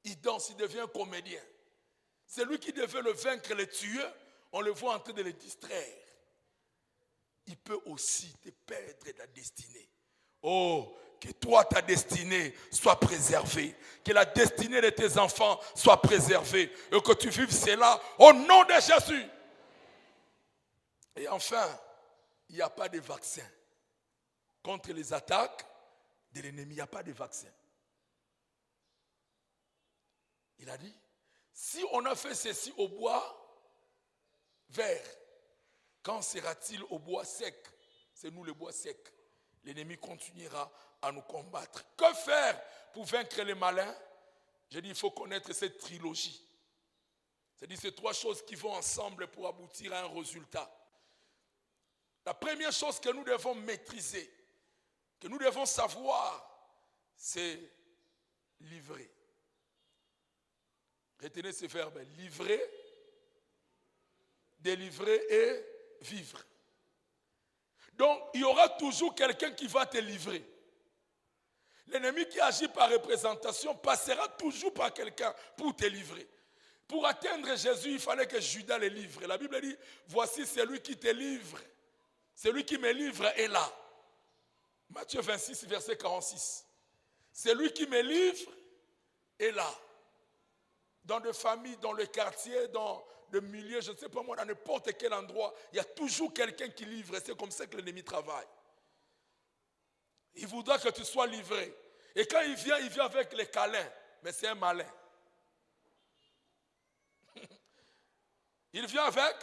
Il danse, il devient un comédien. C'est lui qui devait le vaincre, le tuer, on le voit en train de le distraire. Il peut aussi te perdre ta destinée. Oh, que toi, ta destinée soit préservée. Que la destinée de tes enfants soit préservée. Et que tu vives cela au nom de Jésus. Et enfin, il n'y a pas de vaccin. Contre les attaques de l'ennemi, il n'y a pas de vaccin. Il a dit, si on a fait ceci au bois vert, quand sera-t-il au bois sec? C'est nous le bois sec. L'ennemi continuera à nous combattre. Que faire pour vaincre les malins? J'ai dit, il faut connaître cette trilogie. C'est-à-dire ces trois choses qui vont ensemble pour aboutir à un résultat. La première chose que nous devons maîtriser, que nous devons savoir, c'est livrer. Retenez ce verbe, livrer, délivrer et vivre. Donc, il y aura toujours quelqu'un qui va te livrer. L'ennemi qui agit par représentation passera toujours par quelqu'un pour te livrer. Pour atteindre Jésus, il fallait que Judas le livre. La Bible dit, voici celui qui te livre. Celui qui me livre est là. Matthieu 26, verset 46. Celui qui me livre est là. Dans des familles, dans le quartier, dans le milieu, je ne sais pas moi, dans n'importe quel endroit, il y a toujours quelqu'un qui livre. C'est comme ça que l'ennemi travaille. Il voudra que tu sois livré. Et quand il vient avec les câlins. Mais c'est un malin. Il vient avec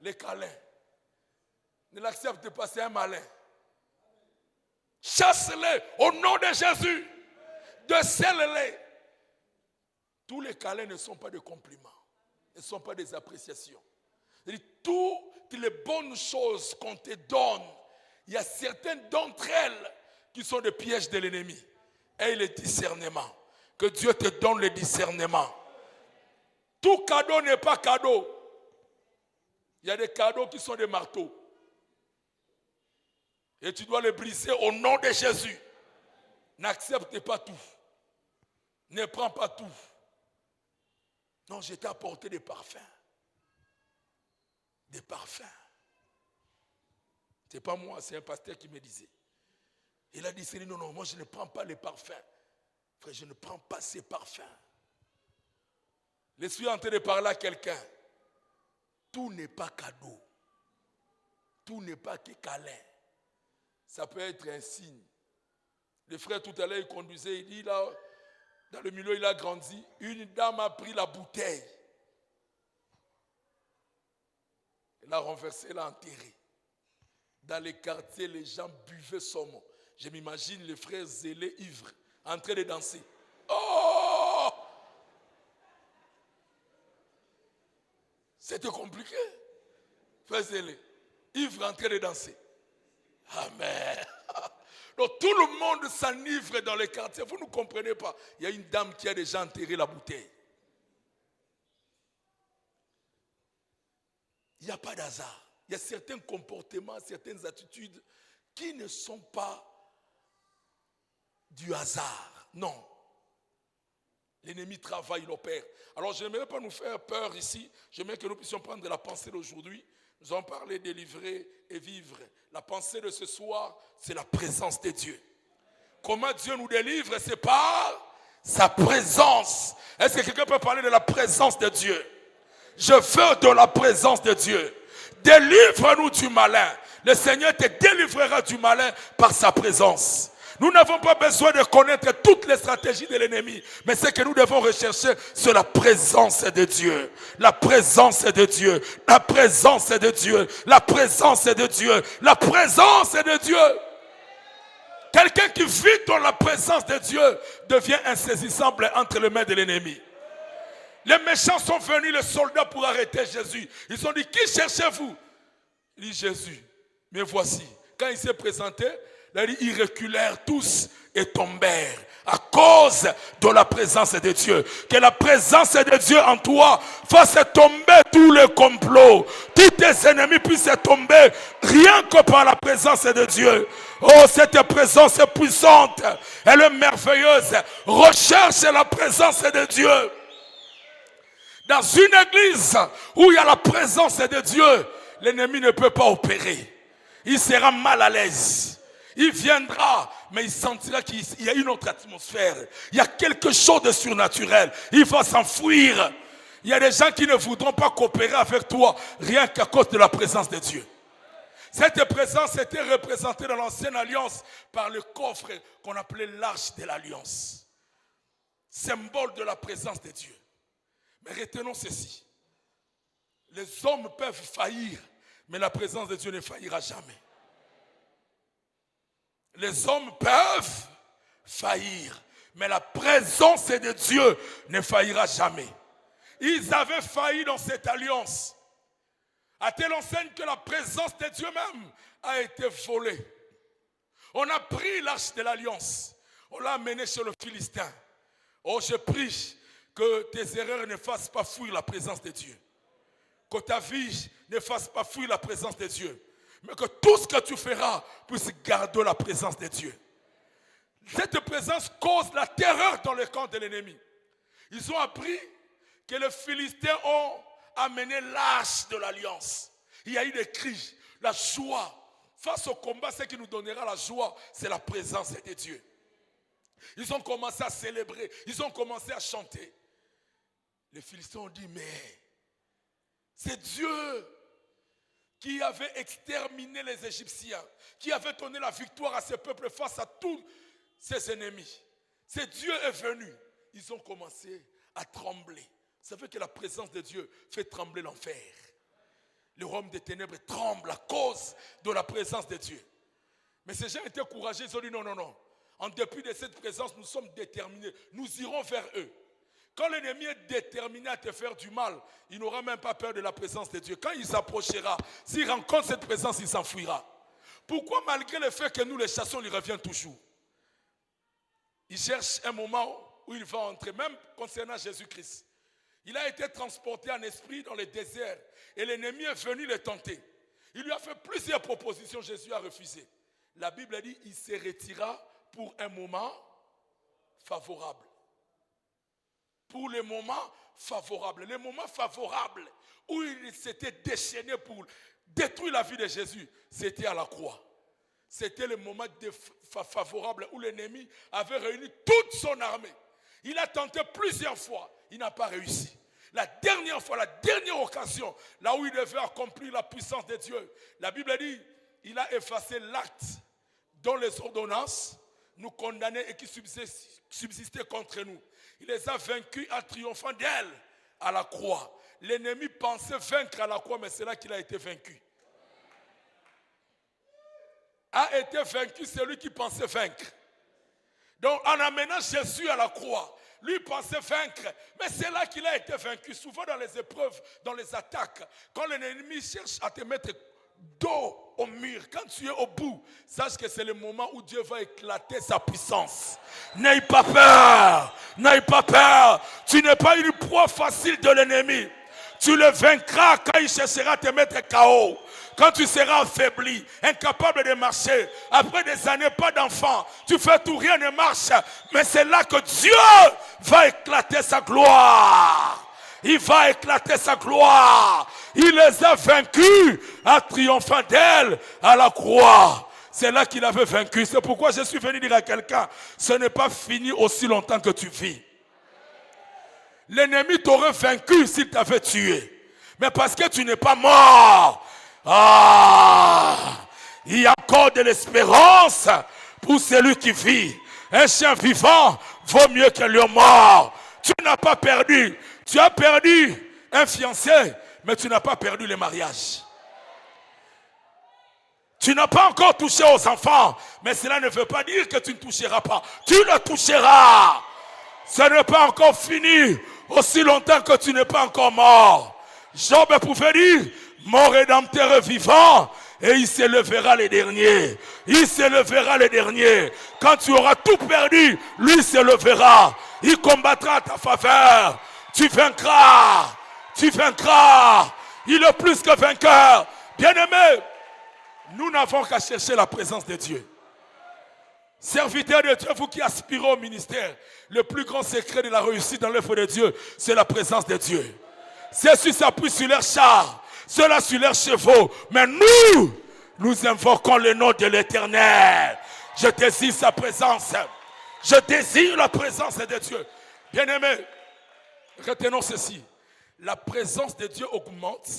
les câlins. Ne l'accepte pas, c'est un malin. Chasse-les au nom de Jésus. Décèle-les. Tous les câlins ne sont pas des compliments. Ne sont pas des appréciations. Toutes les bonnes choses qu'on te donne, il y a certaines d'entre elles qui sont des pièges de l'ennemi. Et le discernement. Que Dieu te donne le discernement. Tout cadeau n'est pas cadeau. Il y a des cadeaux qui sont des marteaux. Et tu dois les briser au nom de Jésus. N'accepte pas tout. Ne prends pas tout. Non, je t'ai apporté des parfums. Des parfums. Ce n'est pas moi, c'est un pasteur qui me disait. Il a dit, non, moi je ne prends pas les parfums. Frère, je ne prends pas ces parfums. Je suis en train de parler à quelqu'un. Tout n'est pas cadeau. Tout n'est pas que câlin. Ça peut être un signe. Le frère tout à l'heure, il conduisait, il dit là, dans le milieu, il a grandi. Une dame a pris la bouteille. Elle l'a renversée, elle l'a enterrée. Dans les quartiers, les gens buvaient son mot. Je m'imagine les frères zélés ivres en train de danser. Oh! C'était compliqué. Faisez-le. Ivre en train de danser. Amen. Donc tout le monde s'enivre dans les quartiers. Vous ne comprenez pas. Il y a une dame qui a déjà enterré la bouteille. Il n'y a pas d'hasard. Il y a certains comportements, certaines attitudes qui ne sont pas du hasard. Non. L'ennemi travaille, il opère. Alors je n'aimerais pas nous faire peur ici. J'aimerais que nous puissions prendre la pensée d'aujourd'hui. Nous allons parler de délivrer et vivre. La pensée de ce soir, c'est la présence de Dieu. Comment Dieu nous délivre? C'est par sa présence. Est-ce que quelqu'un peut parler de la présence de Dieu? Je veux de la présence de Dieu. Délivre-nous du malin. Le Seigneur te délivrera du malin par sa présence. Nous n'avons pas besoin de connaître toutes les stratégies de l'ennemi. Mais ce que nous devons rechercher, c'est la présence de Dieu. La présence de Dieu. La présence de Dieu. La présence de Dieu. La présence de Dieu. Quelqu'un qui vit dans la présence de Dieu devient insaisissable entre les mains de l'ennemi. Les méchants sont venus, les soldats, pour arrêter Jésus. Ils ont dit, qui cherchez-vous? Il dit, Jésus. Mais voici, quand il s'est présenté, ils reculèrent tous et tombèrent à cause de la présence de Dieu. Que la présence de Dieu en toi fasse tomber tous les complots. Tous tes ennemis puissent tomber rien que par la présence de Dieu. Oh, cette présence est puissante. Elle est merveilleuse. Recherche la présence de Dieu. Dans une église où il y a la présence de Dieu, l'ennemi ne peut pas opérer. Il sera mal à l'aise. Il viendra, mais il sentira qu'il y a une autre atmosphère. Il y a quelque chose de surnaturel. Il va s'enfuir. Il y a des gens qui ne voudront pas coopérer avec toi, rien qu'à cause de la présence de Dieu. Cette présence était représentée dans l'ancienne alliance par le coffre qu'on appelait l'arche de l'alliance. Symbole de la présence de Dieu. Mais retenons ceci. Les hommes peuvent faillir, mais la présence de Dieu ne faillira jamais. Les hommes peuvent faillir, mais la présence de Dieu ne faillira jamais. Ils avaient failli dans cette alliance, à telle enseigne que la présence de Dieu même a été volée. On a pris l'arche de l'alliance, on l'a amené chez le Philistin. Oh, je prie que tes erreurs ne fassent pas fuir la présence de Dieu. Que ta vie ne fasse pas fuir la présence de Dieu. Mais que tout ce que tu feras puisse garder la présence de Dieu. Cette présence cause la terreur dans le camp de l'ennemi. Ils ont appris que les Philistins ont amené l'arche de l'alliance. Il y a eu des cris, la joie. Face au combat, ce qui nous donnera la joie, c'est la présence de Dieu. Ils ont commencé à célébrer, ils ont commencé à chanter. Les Philistins ont dit, mais c'est Dieu qui avait exterminé les Égyptiens, qui avait donné la victoire à ce peuple face à tous ses ennemis. C'est Dieu est venu. Ils ont commencé à trembler. Vous savez que la présence de Dieu fait trembler l'enfer. Le royaume des ténèbres tremble à cause de la présence de Dieu. Mais ces gens étaient courageux, ils ont dit non, non, non. En dépit de cette présence, nous sommes déterminés. Nous irons vers eux. Quand l'ennemi est déterminé à te faire du mal, il n'aura même pas peur de la présence de Dieu. Quand il s'approchera, s'il rencontre cette présence, il s'enfuira. Pourquoi malgré le fait que nous les chassons, il revient toujours? Il cherche un moment où il va entrer, même concernant Jésus-Christ. Il a été transporté en esprit dans le désert et l'ennemi est venu le tenter. Il lui a fait plusieurs propositions, Jésus a refusé. La Bible dit qu'il se retira pour un moment favorable. Pour les moments favorables. Les moments favorables où il s'était déchaîné pour détruire la vie de Jésus, c'était à la croix. C'était le moment favorable où l'ennemi avait réuni toute son armée. Il a tenté plusieurs fois, il n'a pas réussi. La dernière fois, la dernière occasion, là où il devait accomplir la puissance de Dieu, la Bible dit, il a effacé l'acte dont les ordonnances nous condamnaient et qui subsistaient contre nous. Il les a vaincus en triomphant d'elle à la croix. L'ennemi pensait vaincre à la croix, mais c'est là qu'il a été vaincu. A été vaincu celui qui pensait vaincre. Donc en amenant Jésus à la croix, lui pensait vaincre, mais c'est là qu'il a été vaincu. Souvent dans les épreuves, dans les attaques, quand l'ennemi cherche à te mettre dos au mur, quand tu es au bout, sache que c'est le moment où Dieu va éclater sa puissance. N'aie pas peur, n'aie pas peur. Tu n'es pas une proie facile de l'ennemi. Tu le vaincras quand il cherchera à te mettre KO. Quand tu seras affaibli, incapable de marcher, après des années, pas d'enfant, tu fais tout, rien ne marche. Mais c'est là que Dieu va éclater sa gloire. Il va éclater sa gloire. Il les a vaincus en triomphant d'elle à la croix. C'est là qu'il avait vaincu. C'est pourquoi je suis venu dire à quelqu'un, ce n'est pas fini aussi longtemps que tu vis. L'ennemi t'aurait vaincu s'il t'avait tué. Mais parce que tu n'es pas mort, il y a encore de l'espérance pour celui qui vit. Un chien vivant vaut mieux qu'un lion mort. Tu n'as pas perdu. Tu as perdu un fiancé, mais tu n'as pas perdu le mariage. Tu n'as pas encore touché aux enfants, mais cela ne veut pas dire que tu ne toucheras pas. Tu le toucheras. Ce n'est pas encore fini aussi longtemps que tu n'es pas encore mort. Job pouvait dire, mon rédempteur est vivant et il s'élèvera les derniers. Il s'élèvera les derniers. Quand tu auras tout perdu, lui s'élèvera. Il combattra à ta faveur. Tu vaincras. Tu vaincras. Il est plus que vainqueur. Bien-aimé, nous n'avons qu'à chercher la présence de Dieu. Serviteurs de Dieu, vous qui aspirez au ministère, le plus grand secret de la réussite dans l'œuvre de Dieu, c'est la présence de Dieu. Ceux-ci s'appuient sur leurs chars, ceux-là sur leurs chevaux. Mais nous invoquons le nom de l'Éternel. Je désire sa présence. Je désire la présence de Dieu. Bien-aimés, retenons ceci. La présence de Dieu augmente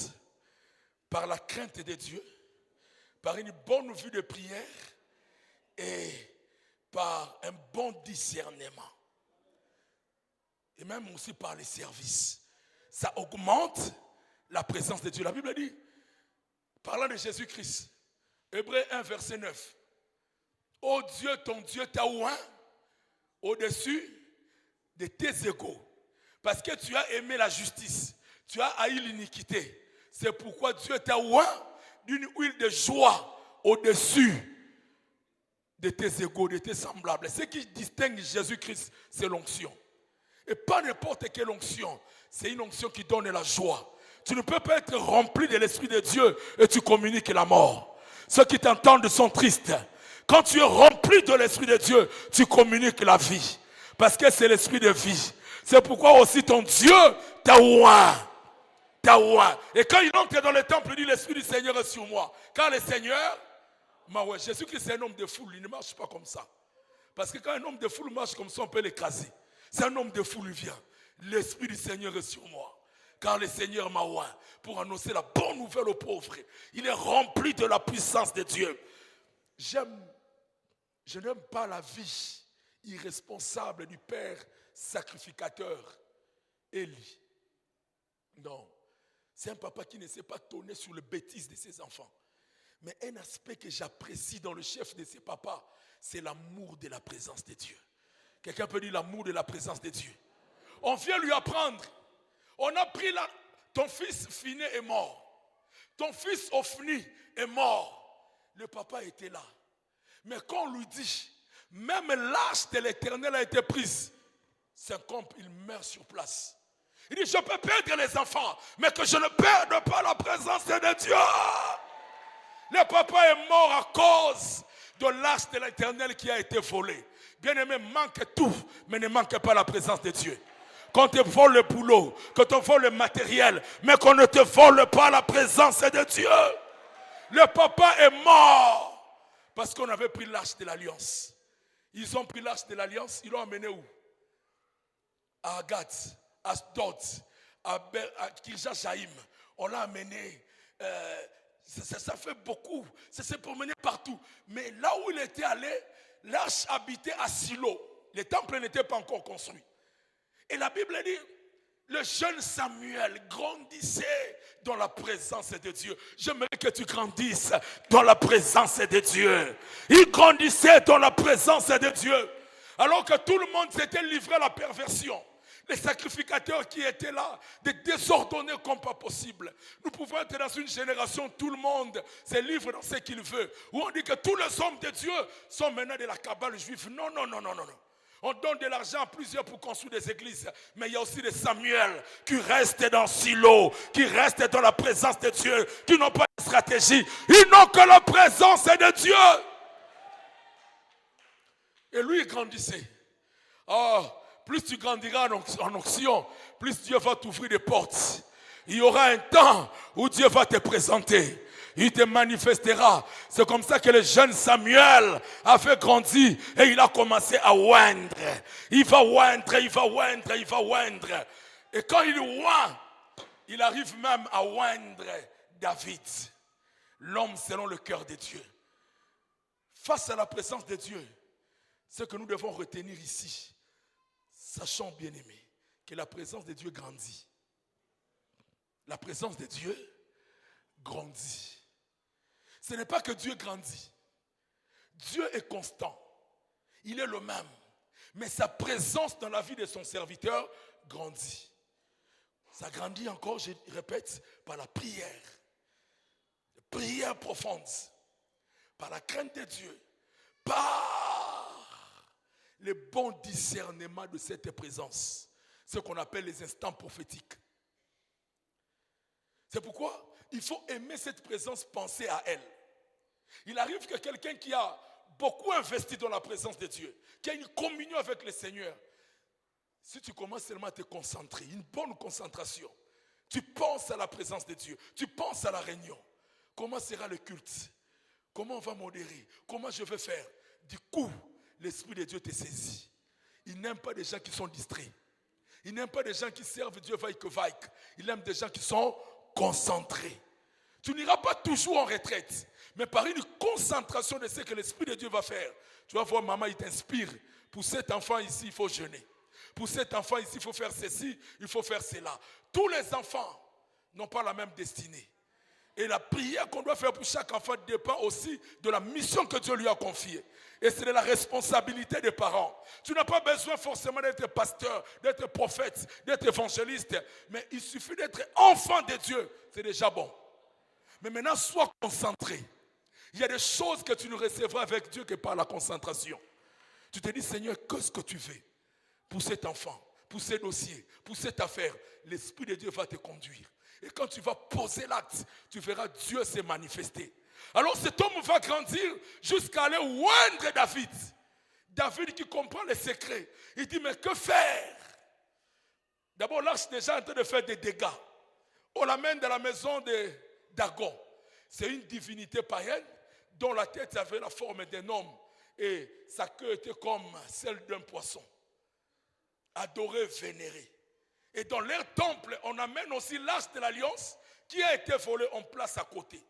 par la crainte de Dieu, par une bonne vue de prière et par un bon discernement. Et même aussi par les services. Ça augmente la présence de Dieu. La Bible dit, parlant de Jésus-Christ, Hébreux 1, verset 9. Ô Dieu, ton Dieu t'a oint au-dessus de tes égaux. Parce que tu as aimé la justice, tu as haï l'iniquité. C'est pourquoi Dieu t'a oint d'une huile de joie au-dessus de tes égaux, de tes semblables. Ce qui distingue Jésus-Christ, c'est l'onction. Et pas n'importe quelle onction. C'est une onction qui donne la joie. Tu ne peux pas être rempli de l'Esprit de Dieu et tu communiques la mort. Ceux qui t'entendent sont tristes. Quand tu es rempli de l'Esprit de Dieu, tu communiques la vie. Parce que c'est l'Esprit de vie. C'est pourquoi aussi ton Dieu t'a oint. Et quand il entre dans le temple, il dit l'Esprit du Seigneur est sur moi. Car le Seigneur, Jésus-Christ c'est un homme de foule, il ne marche pas comme ça. Parce que quand un homme de foule marche comme ça, on peut l'écraser. C'est un homme de foule, il vient. L'Esprit du Seigneur est sur moi. Car le Seigneur m'a oint pour annoncer la bonne nouvelle aux pauvres. Il est rempli de la puissance de Dieu. Je n'aime pas la vie irresponsable du père sacrificateur Élie. Non. C'est un papa qui ne sait pas tourner sur les bêtises de ses enfants. Mais un aspect que j'apprécie dans le chef de ses papas, c'est l'amour de la présence de Dieu. Quelqu'un peut dire l'amour de la présence de Dieu. On vient lui apprendre. On a pris ton fils Phiné est mort. Ton fils Ophni est mort. Le papa était là. Mais quand on lui dit, même l'âge de l'Éternel a été prise, c'est comme il meurt sur place. Il dit, je peux perdre les enfants, mais que je ne perde pas la présence de Dieu. Le papa est mort à cause de l'âge de l'Éternel qui a été volé. Bien-aimé, manque tout, mais ne manque pas la présence de Dieu. Qu'on te vole le boulot, qu'on te vole le matériel, mais qu'on ne te vole pas la présence de Dieu. Le papa est mort parce qu'on avait pris l'arche de l'alliance. Ils ont pris l'arche de l'alliance, ils l'ont emmené où? À Gath, à Asdod, à Kirjachaïm. On l'a amené. Ça fait beaucoup. Ça s'est promené partout. Mais là où il était allé, l'arche habitait à Silo. Le temple n'était pas encore construit. Et la Bible dit, le jeune Samuel grandissait dans la présence de Dieu. J'aimerais que tu grandisses dans la présence de Dieu. Il grandissait dans la présence de Dieu. Alors que tout le monde s'était livré à la perversion. Les sacrificateurs qui étaient là, des désordonnés comme pas possible. Nous pouvons être dans une génération où tout le monde se livre dans ce qu'il veut. Où on dit que tous les hommes de Dieu sont maintenant de la cabale juive. Non. On donne de l'argent à plusieurs pour construire des églises. Mais il y a aussi des Samuel qui restent dans Silo, qui restent dans la présence de Dieu, qui n'ont pas de stratégie. Ils n'ont que la présence de Dieu. Et lui, il grandissait. Plus tu grandiras en onction, plus Dieu va t'ouvrir des portes. Il y aura un temps où Dieu va te présenter. Il te manifestera. C'est comme ça que le jeune Samuel a fait grandir et il a commencé à oindre. Il va oindre. Et quand il oint, il arrive même à oindre David, l'homme selon le cœur de Dieu. Face à la présence de Dieu, ce que nous devons retenir ici, sachant bien aimé que la présence de Dieu grandit. La présence de Dieu grandit. Ce n'est pas que Dieu grandit. Dieu est constant. Il est le même. Mais sa présence dans la vie de son serviteur grandit. Ça grandit encore, je répète, par la prière. Prière profonde. Par la crainte de Dieu. Par le bon discernement de cette présence. Ce qu'on appelle les instants prophétiques. C'est pourquoi il faut aimer cette présence, penser à elle. Il arrive que quelqu'un qui a beaucoup investi dans la présence de Dieu, qui a une communion avec le Seigneur, si tu commences seulement à te concentrer, une bonne concentration, tu penses à la présence de Dieu, tu penses à la réunion, comment sera le culte, comment on va modérer, comment je vais faire. Du coup, l'Esprit de Dieu te saisit. Il n'aime pas des gens qui sont distraits. Il n'aime pas des gens qui servent Dieu vaille que vaille. Il aime des gens qui sont concentrés. Tu n'iras pas toujours en retraite, mais par une concentration de ce que l'Esprit de Dieu va faire. Tu vas voir, maman, il t'inspire. Pour cet enfant ici, il faut jeûner. Pour cet enfant ici, il faut faire ceci, il faut faire cela. Tous les enfants n'ont pas la même destinée. Et la prière qu'on doit faire pour chaque enfant dépend aussi de la mission que Dieu lui a confiée. Et c'est de la responsabilité des parents. Tu n'as pas besoin forcément d'être pasteur, d'être prophète, d'être évangéliste. Mais il suffit d'être enfant de Dieu. C'est déjà bon. Mais maintenant, sois concentré. Il y a des choses que tu ne recevras avec Dieu que par la concentration. Tu te dis, Seigneur, qu'est-ce que tu veux pour cet enfant, pour ce dossier, pour cette affaire? L'Esprit de Dieu va te conduire. Et quand tu vas poser l'acte, tu verras Dieu se manifester. Alors cet homme va grandir jusqu'à aller oindre David. David qui comprend les secrets. Il dit, mais que faire? D'abord, l'arche est déjà en train de faire des dégâts. On l'amène dans la maison de Dagon. C'est une divinité païenne dont la tête avait la forme d'un homme et sa queue était comme celle d'un poisson. Adoré, vénéré. Et dans leur temple, on amène aussi l'arche de l'alliance qui a été volée en place à côté.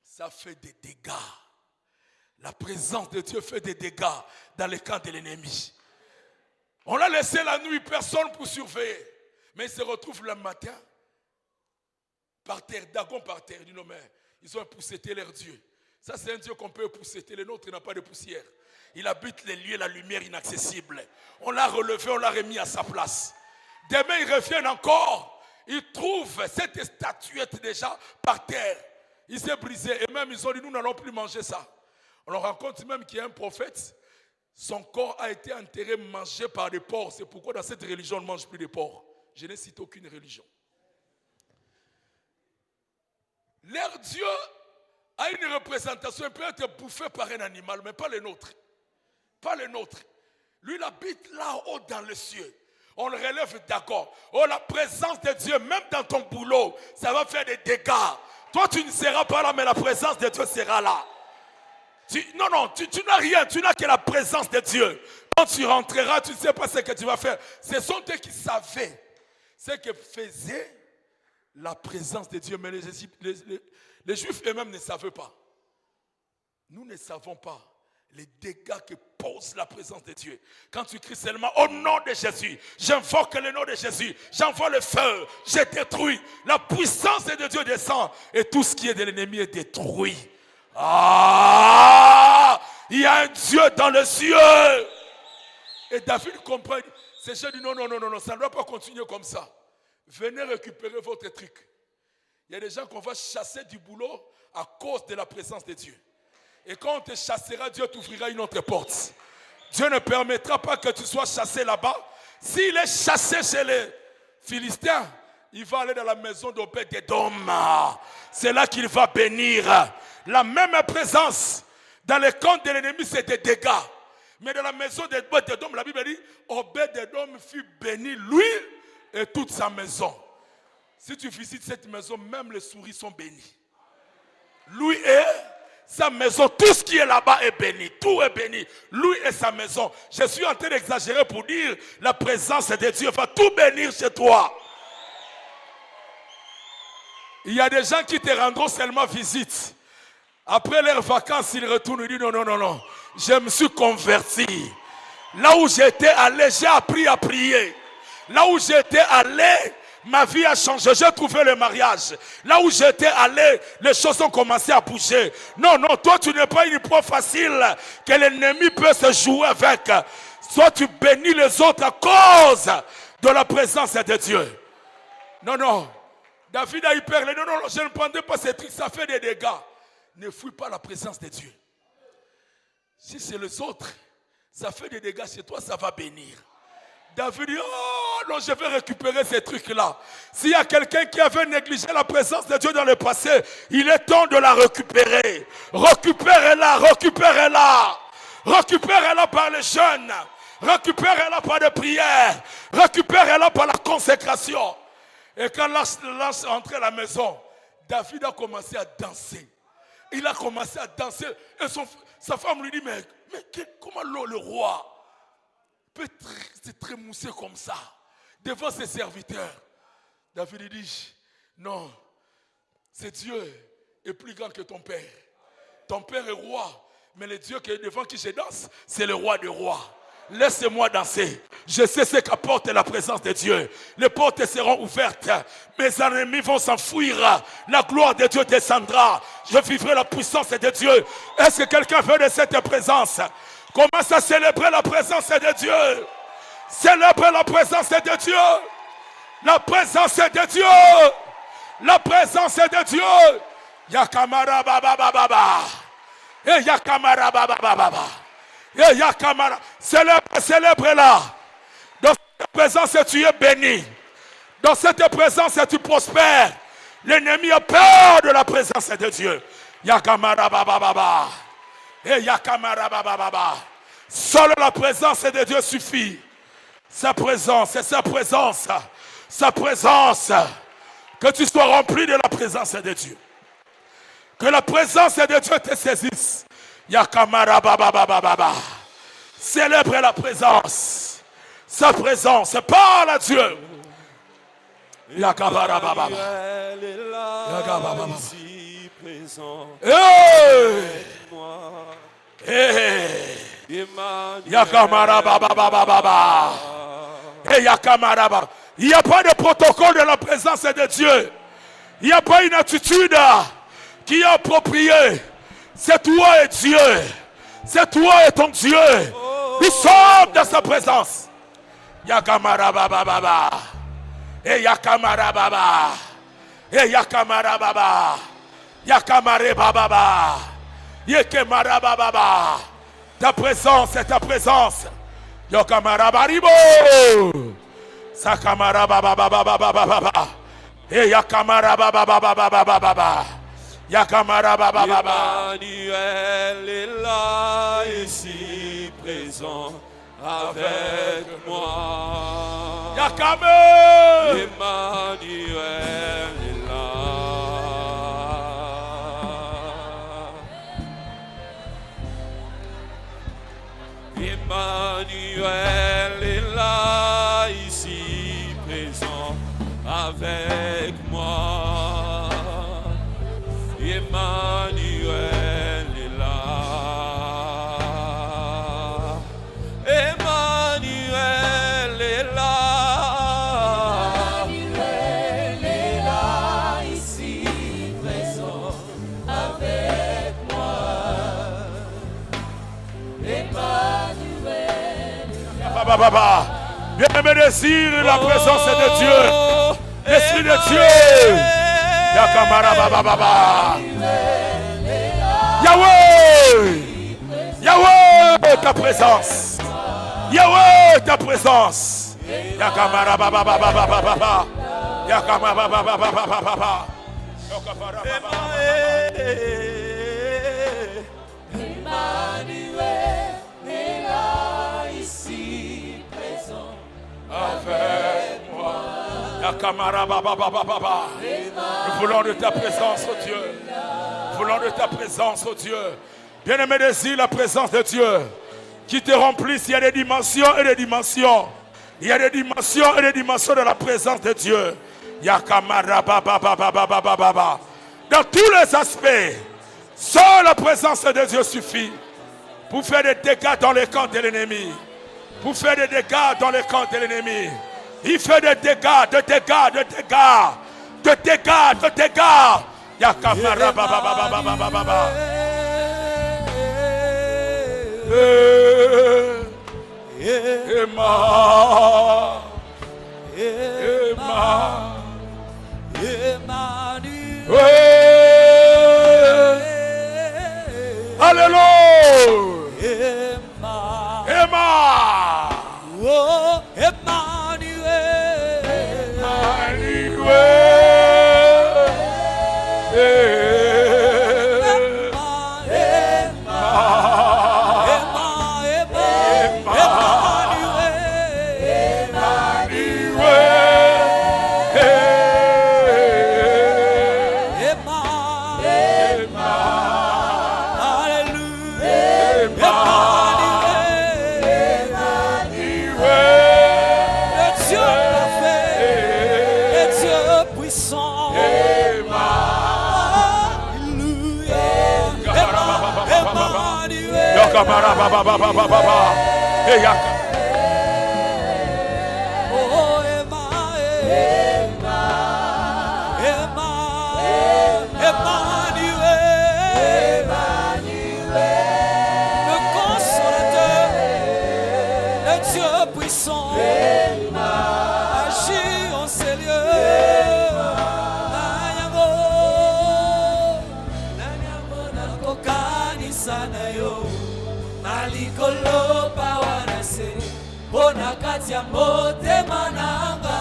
Ça fait des dégâts. La présence de Dieu fait des dégâts dans le camp de l'ennemi. On l'a laissé la nuit, personne pour surveiller. Mais il se retrouve le matin, par terre, Dagon par terre. Il dit non, mais ils ont épousseté leur Dieu. Ça, c'est un Dieu qu'on peut épousseter. Le nôtre n'a pas de poussière. Il habite les lieux, la lumière inaccessible. On l'a relevé, on l'a remis à sa place. Demain, ils reviennent encore. Ils trouvent cette statuette déjà par terre. Il s'est brisé. Et même, ils ont dit, nous n'allons plus manger ça. On leur raconte même qu'il y a un prophète. Son corps a été enterré, mangé par des porcs. C'est pourquoi dans cette religion, on ne mange plus de porcs. Je n'ai cité aucune religion. Leur Dieu a une représentation. Il peut être bouffé par un animal, mais pas le nôtre. Pas le nôtre. Lui, il habite là-haut dans les cieux. On le relève d'accord. Oh, la présence de Dieu, même dans ton boulot, ça va faire des dégâts. Toi, tu ne seras pas là, mais la présence de Dieu sera là. Tu n'as rien, tu n'as que la présence de Dieu. Quand tu rentreras, tu ne sais pas ce que tu vas faire. Ce sont eux qui savaient ce que faisait la présence de Dieu. Mais les Juifs eux-mêmes ne savaient pas. Nous ne savons pas les dégâts que pose la présence de Dieu. Quand tu cries seulement au nom de Jésus, j'invoque le nom de Jésus, j'envoie le feu, je détruis. La puissance de Dieu descend et tout ce qui est de l'ennemi est détruit. Ah, il y a un Dieu dans les cieux. Et David comprend, ces gens disent non, ça ne doit pas continuer comme ça. Venez récupérer votre truc. Il y a des gens qu'on va chasser du boulot à cause de la présence de Dieu. Et quand on te chassera, Dieu t'ouvrira une autre porte. Dieu ne permettra pas que tu sois chassé là-bas. S'il est chassé chez les Philistins, il va aller dans la maison d'Obed-Édom. C'est là qu'il va bénir. La même présence dans les camps de l'ennemi, c'est des dégâts. Mais dans la maison d'Obed-Édom, la Bible dit, Obed-Édom fut béni, lui et toute sa maison. Si tu visites cette maison, même les souris sont bénies. Lui et sa maison, tout ce qui est là-bas est béni. Tout est béni. Lui et sa maison. Je suis en train d'exagérer pour dire la présence de Dieu va tout bénir chez toi. Il y a des gens qui te rendront seulement visite. Après leurs vacances, ils retournent et disent non. Je me suis converti. Là où j'étais allé, j'ai appris à prier. Là où j'étais allé, ma vie a changé. J'ai trouvé le mariage. Là où j'étais allé, les choses ont commencé à bouger. Non, toi tu n'es pas une proie facile que l'ennemi peut se jouer avec. Soit tu bénis les autres à cause de la présence de Dieu. Non. David a eu peur. Non, je ne prendrai pas ces trucs, ça fait des dégâts. Ne fouille pas la présence de Dieu. Si c'est les autres, ça fait des dégâts chez toi, ça va bénir. David dit, oh non, je vais récupérer ces trucs-là. S'il y a quelqu'un qui avait négligé la présence de Dieu dans le passé, il est temps de la récupérer. Récupérez-la. Récupérez-la par les jeûnes. Récupérez-la par les prières. Récupérez-la par la consécration. Et quand l'ange est entré à la maison, David a commencé à danser. Il a commencé à danser. Et sa femme lui dit, mais comment le roi peut se trémousser comme ça devant ses serviteurs? David dit, non, c'est Dieu est plus grand que ton père. Ton père est roi, mais le Dieu qui est devant qui je danse, c'est le roi des rois. Laissez-moi danser. Je sais ce qu'apporte la présence de Dieu. Les portes seront ouvertes. Mes ennemis vont s'enfuir. La gloire de Dieu descendra. Je vivrai la puissance de Dieu. Est-ce que quelqu'un veut de cette présence? Commence à célébrer la présence de Dieu. Célèbre la présence de Dieu. La présence de Dieu. La présence de Dieu. Yakamara baba baba. Et Yakamara baba baba. Et Yakamara. Célèbre-la. Dans cette présence, tu es béni. Dans cette présence, tu prospères. L'ennemi a peur de la présence de Dieu. Yakamara baba baba. Et Yakamara baba baba. Seule la présence de Dieu suffit. Sa présence, c'est sa présence. Sa présence. Que tu sois rempli de la présence de Dieu. Que la présence de Dieu te saisisse. Yakamara baba baba baba. Célèbre la présence. Sa présence. Parle à Dieu. Yakamara baba baba. Yakamara baba. Yakamara baba baba baba. Yakamara baba. Il n'y a pas de protocole de la présence de Dieu. Il n'y a pas une attitude qui est appropriée. C'est toi et Dieu. C'est toi et ton Dieu. Nous sommes dans sa présence. Yakamara baba baba. Yakamara baba. Yakamara baba. Yakamare baba baba. Yekemara baba baba. Ta présence, c'est ta présence. Yakamara baribo. Sakamara baba baba baba baba. Yakamara baba baba baba baba. Yakamara baba baba. Emmanuel est là, ici présent avec moi. Yakame. Emmanuel est là. Emmanuel est là, ici présent avec moi. Emmanuel est là. Emmanuel est là. Emmanuel est là, ici présent avec moi. Emmanuel est là. Bien-aimé, désire la présence de Dieu. L'Esprit de Dieu. Yahweh. Yahweh, ta présence. Yahweh, ta présence. Emmanuel est là, ici présent avec moi. Nous voulons de ta présence, oh Dieu. Nous voulons de ta présence, oh Dieu. Bien-aimé, désire la présence de Dieu qui te remplisse. Il y a des dimensions et des dimensions. Il y a des dimensions et des dimensions de la présence de Dieu. Dans tous les aspects, seule la présence de Dieu suffit pour faire des dégâts dans les camps de l'ennemi. Pour faire des dégâts dans les camps de l'ennemi. Il fait des dégâts, de dégâts, de dégâts, de dégâts, de dégâts. Yakamara baba baba baba baba. Emma. Alléluia. Emma. Oh, Emmanuel. Le consolateur, le Dieu puissant, agit en ces lieux. Nalikolo pawanase, bonakatia mote mananga.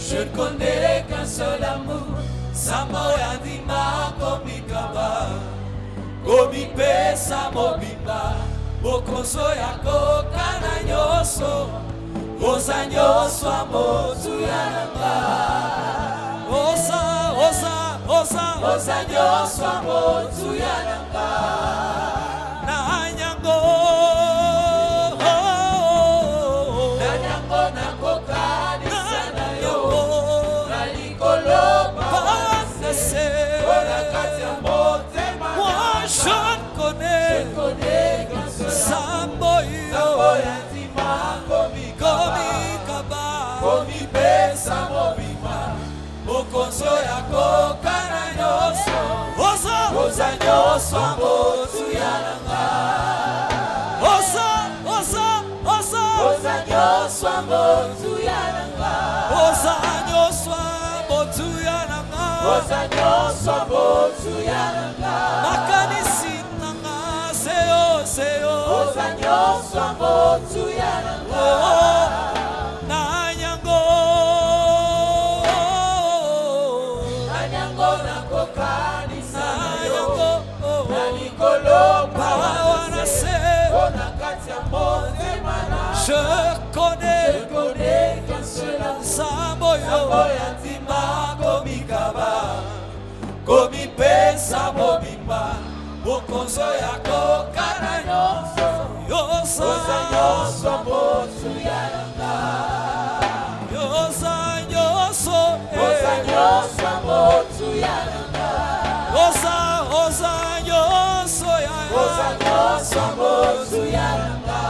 Je ne connais qu'un seul amour, Samoya dima komikaba, komipe samobimba, bokonso yako kana nyoso, osa nyoso amotu yananga. Osa nyoso amotu yananga. Osa motu yananga. Osa nyoso motu yananga. Osa nyoso motu yananga. Osa nyoso motu yananga. Makanisi nanga seyo. Osa nyoso motu yananga. Nanyango nakokani sayo. Nalikolo pawanase. Bonakatia mote mana. Je connais qu'un seul Samoyo yatima komikaba, komipe samobimba, bokonzo yako kana nyoso, yosa nyoso motu yananga, yosa nyoso motu yananga, yosa nyoso motu yananga,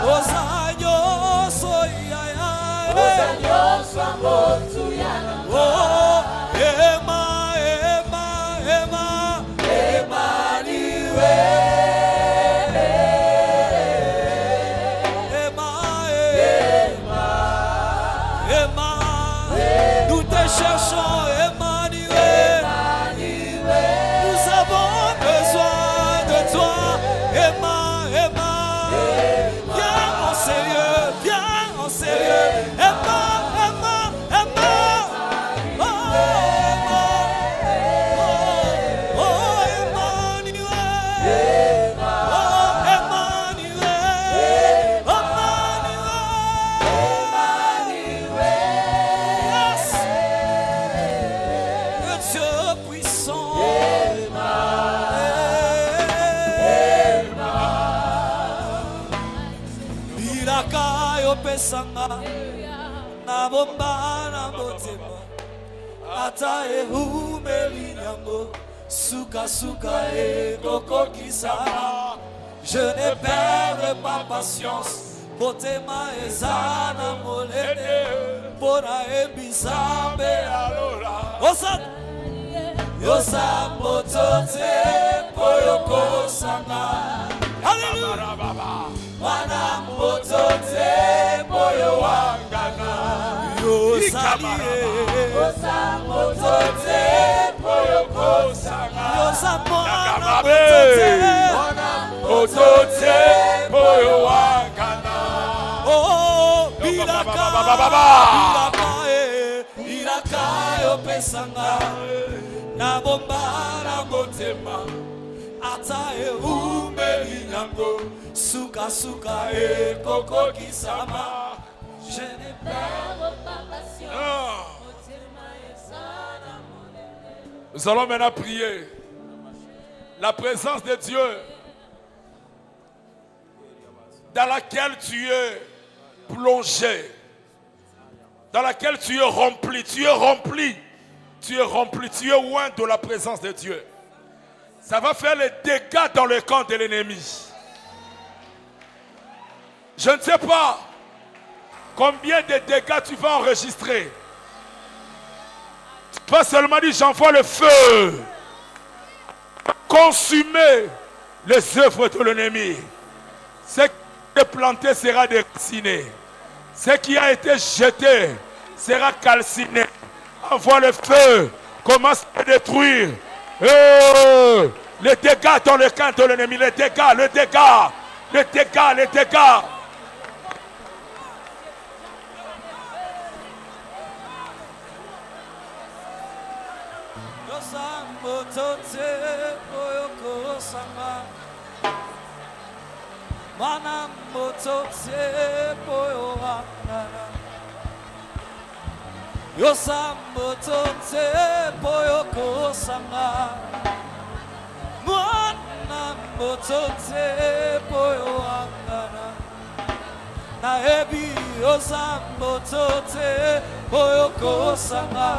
yosa nyoso motu yananga. Oh, Emmanuel. cherchons Emmanuel. Nous avons besoin de toi, Emma. Viens en sérieux, Emma. Oh, Emmanuel. Oh, pesanga na bomba na motema ata ehumeli yango suka ekokokisana. Je ne perds pas patience motema ezana molene pona ebizambe alola yosa motote poyoko sanga. Hallelujah. Wana motote moyo wangana yosalie yosa motote moyo kosanga yosa mwana motote moyo wangana. Oh bilaka yo pesanga na bomba na motema ata eumeli yango suka ekokokisama. Je ne perds pas patience. Nous allons maintenant prier la présence de Dieu dans laquelle tu es plongé, dans laquelle tu es rempli, tu es loin de la présence de Dieu. Ça va faire les dégâts dans le camp de l'ennemi. Je ne sais pas combien de dégâts tu vas enregistrer. Tu peux seulement dire j'envoie le feu. Consumer les œuvres de l'ennemi. Ce qui est planté sera déraciné. Ce qui a été jeté sera calciné. Envoie le feu. Commence à détruire. Les dégâts dans le camp de l'ennemi. Les dégâts. Mana motote poyo wangana yosa motote poyo kosanga. Mana motote poyo wangana na ebi yosa motote poyo kosanga.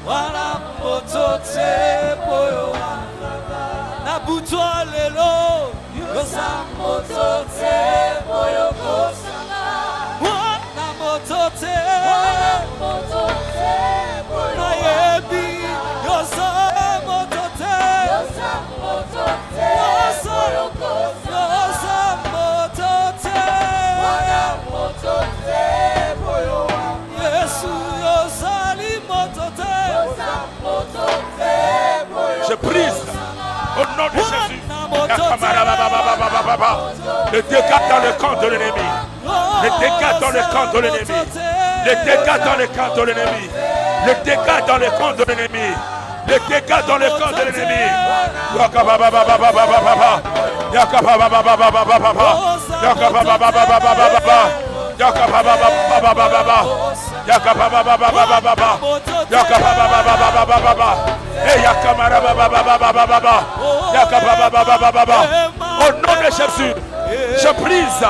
Mana motote poyo wangana na butwa lelo yosa motote poyo kosanga. Wana motote na yebi yosa motote Yesu yosali motote. Je prie au nom de Jésus. Les dégâts dans le camp de l'ennemi. Les dégâts dans le camp de l'ennemi. Les dégâts dans le camp de l'ennemi. Les dégâts dans le camp de l'ennemi. Les dégâts dans le camp de l'ennemi. Au nom de Jésus, je brise.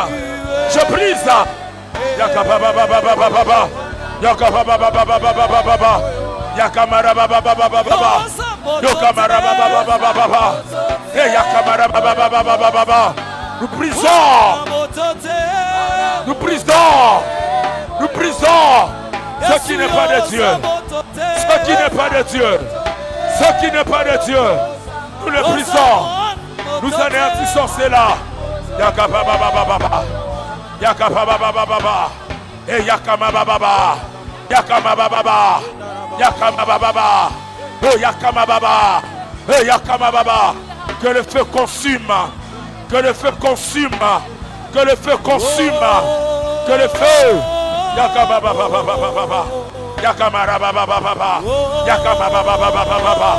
Nous brisons ce qui n'est pas de Dieu. Ce qui n'est pas de Dieu. Ce qui n'est pas de Dieu. Nous le brisons. Nous anéantissons cela. Yakama baba. Yakama baba. Oh Yakama baba. Oh Yakama baba. Que le feu consume. Que le feu consume. Que le feu consume. Que le feu. Yakama baba baba. Yakama baba baba. Yakama baba baba.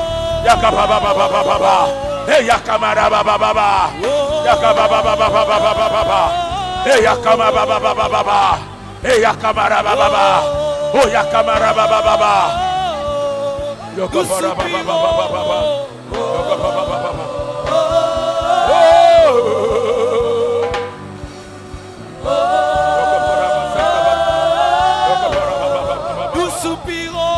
Yakama baba baba. Hey Yakama baba baba. Yakama baba baba. Hey Yakama baba baba. Hey Yakama baba. Oh Yakama baba baba. Yakama baba baba. Yakama baba baba. Nous soupirons.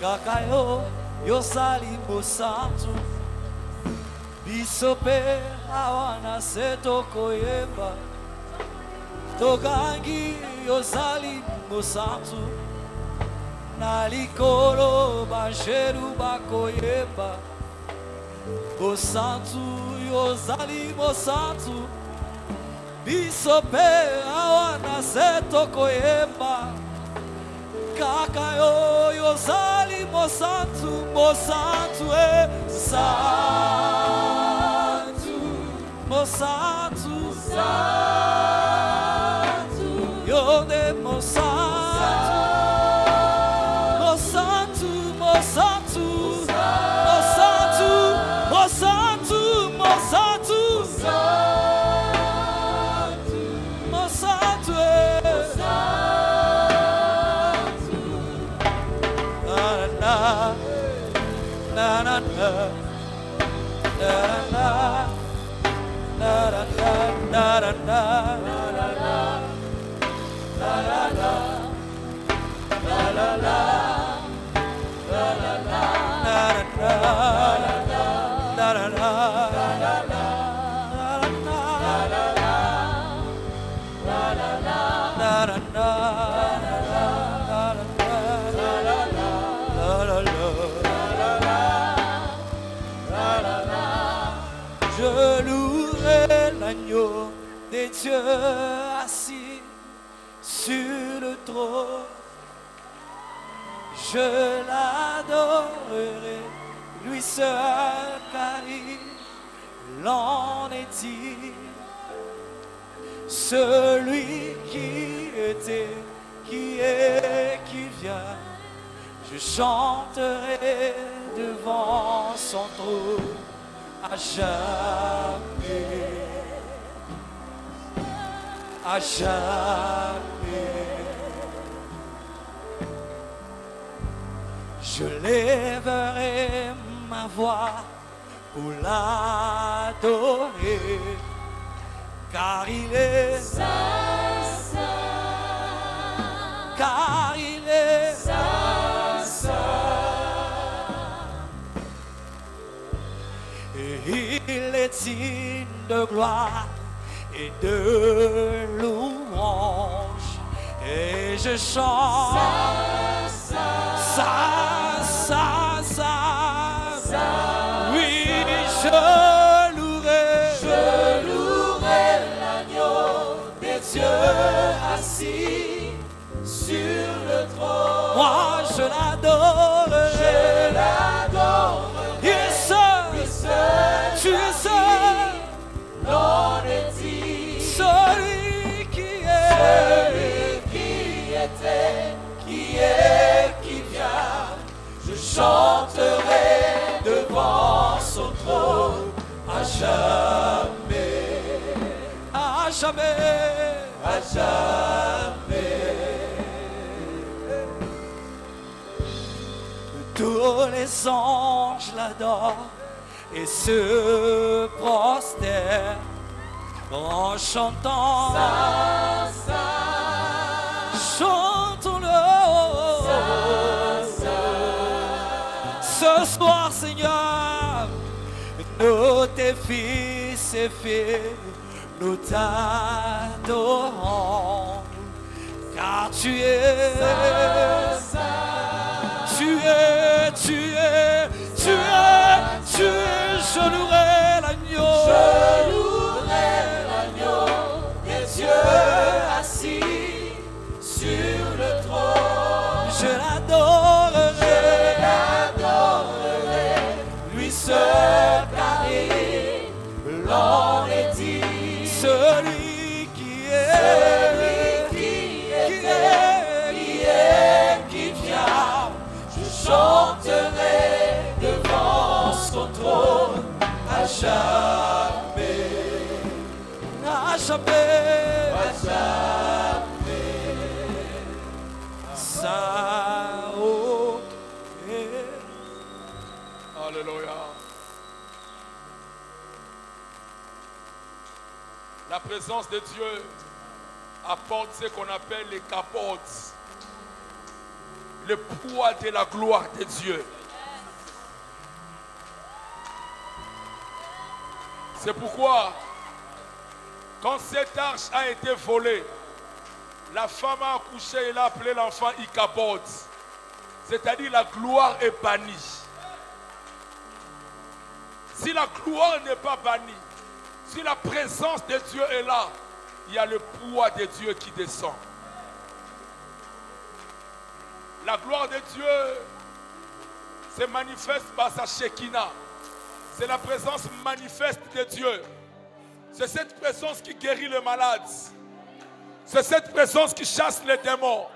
Kakayo yosali bosantu bisope awana seto koyemba togangi yosali bosantu nalikolo banjeru bakoyemba bosantu yosali bosantu bisope awana seto koyemba Kakayo yosali mosantu mosantu santu mosantu santu yode mosantu mosantu mosantu mosantu mosantu mosantu mosantu na na na na na na na na na na na Je louerai l'agneau des dieux assis sur le trône. Je l'adorerai, lui seul, car il en est dit. Celui qui était, qui est, qui vient, je chanterai devant son trône à jamais, à jamais. Je lèverai ma voix pour l'adorer, car il est saint, car il est saint, et il est digne de gloire et de louange, et je chante ça, ça, ça, oui, je louerai l'agneau des dieux assis sur le trône. Moi je l'adorerai, il est seul, tu es seul, l'on est dit, celui qui était, qui est, qui vient, je chanterai devant son trône à jamais, à jamais, à jamais. Tous les anges l'adorent et se prosternent en chantant. Chantons-le. Ce soir, Seigneur, nous tes fils et filles, nous t'adorons, car tu es, je louerai l'agneau, des dieux assis sur le trône. Je l'adorerai, lui seul, car il l'en est dit. Celui qui est, qui vient, je chanterai devant son trône à jamais, à jamais, à jamais. Ça, oh, Alléluia. La présence de Dieu apporte ce qu'on appelle les capotes, le poids de la gloire de Dieu. C'est pourquoi, quand cette arche a été volée, la femme a accouché et elle a appelé l'enfant Ichabod. C'est-à-dire la gloire est bannie. Si la gloire n'est pas bannie, si la présence de Dieu est là, il y a le poids de Dieu qui descend. La gloire de Dieu se manifeste par sa Shekinah. C'est la présence manifeste de Dieu. C'est cette présence qui guérit les malades. C'est cette présence qui chasse les démons.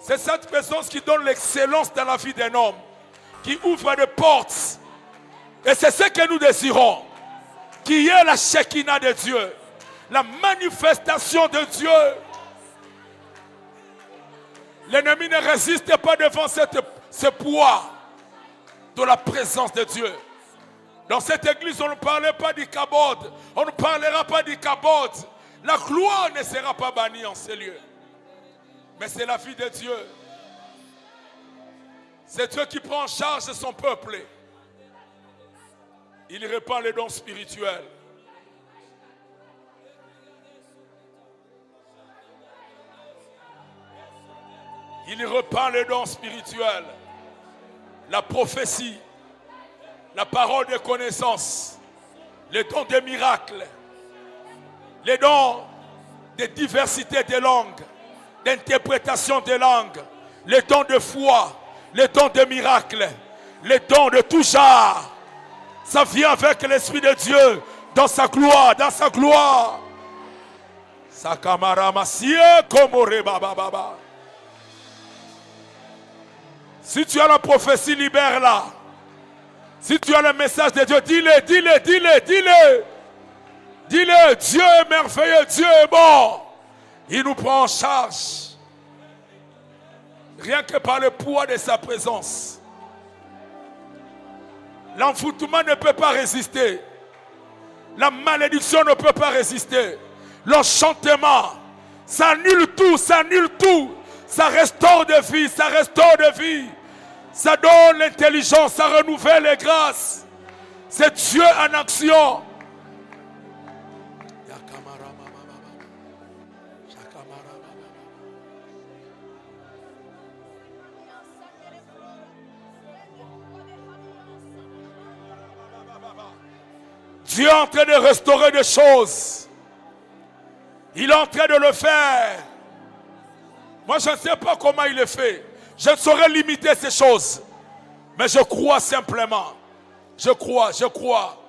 C'est cette présence qui donne l'excellence dans la vie d'un homme, qui ouvre des portes. Et c'est ce que nous désirons, qui est la Shekinah de Dieu, la manifestation de Dieu. L'ennemi ne résiste pas devant ce poids de la présence de Dieu. Dans cette église, on ne parlait pas d'Ichabod. On ne parlera pas d'Ichabod. La gloire ne sera pas bannie en ces lieux. Mais c'est la vie de Dieu. C'est Dieu qui prend en charge son peuple. Il répand les dons spirituels. Il répand les dons spirituels. La prophétie, la parole de connaissance, les dons des miracles, les dons de diversité des langues, d'interprétation des langues, les dons de foi, les dons de miracles, les dons de tout genre. Ça vient avec l'Esprit de Dieu dans sa gloire, dans sa gloire. Sakamara masie komore baba baba. Si tu as la prophétie, libère-la. Si tu as le message de Dieu, dis-le, dis-le, dis-le, dis-le. Dis-le, Dieu est merveilleux, Dieu est bon. Il nous prend en charge. Rien que par le poids de sa présence. L'envoûtement ne peut pas résister. La malédiction ne peut pas résister. L'enchantement, ça annule tout, ça annule tout. Ça restaure de vie, ça restaure de vie. Ça donne l'intelligence, ça renouvelle les grâces. C'est Dieu en action. Dieu est en train de restaurer des choses. Il est en train de le faire. Moi, je ne sais pas comment il le fait. Je ne saurais limiter ces choses. Mais je crois simplement. Je crois, je crois.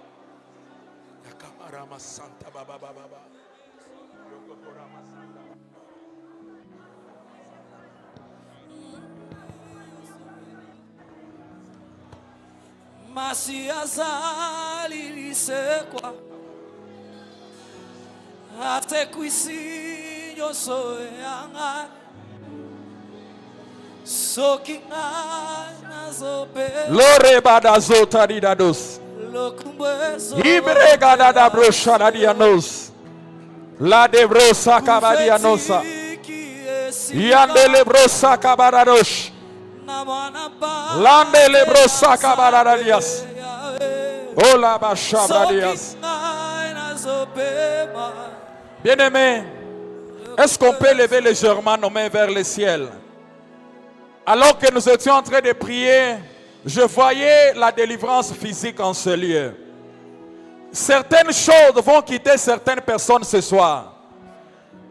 Masiazali lisekwa ate kwisi nyoso yanga sokinga nazope Lore badazota didados. lokumbwezo Ibrega da broshada dianos. La de brosa kabadianosa. Yandele brosa kabaradosh. Lande le brosa kabaradias. Ola bashabradias. Bien-aimés, est-ce qu'on peut lever légèrement nos mains vers le ciel? Alors que nous étions en train de prier, je voyais la délivrance physique en ce lieu. Certaines choses vont quitter certaines personnes ce soir.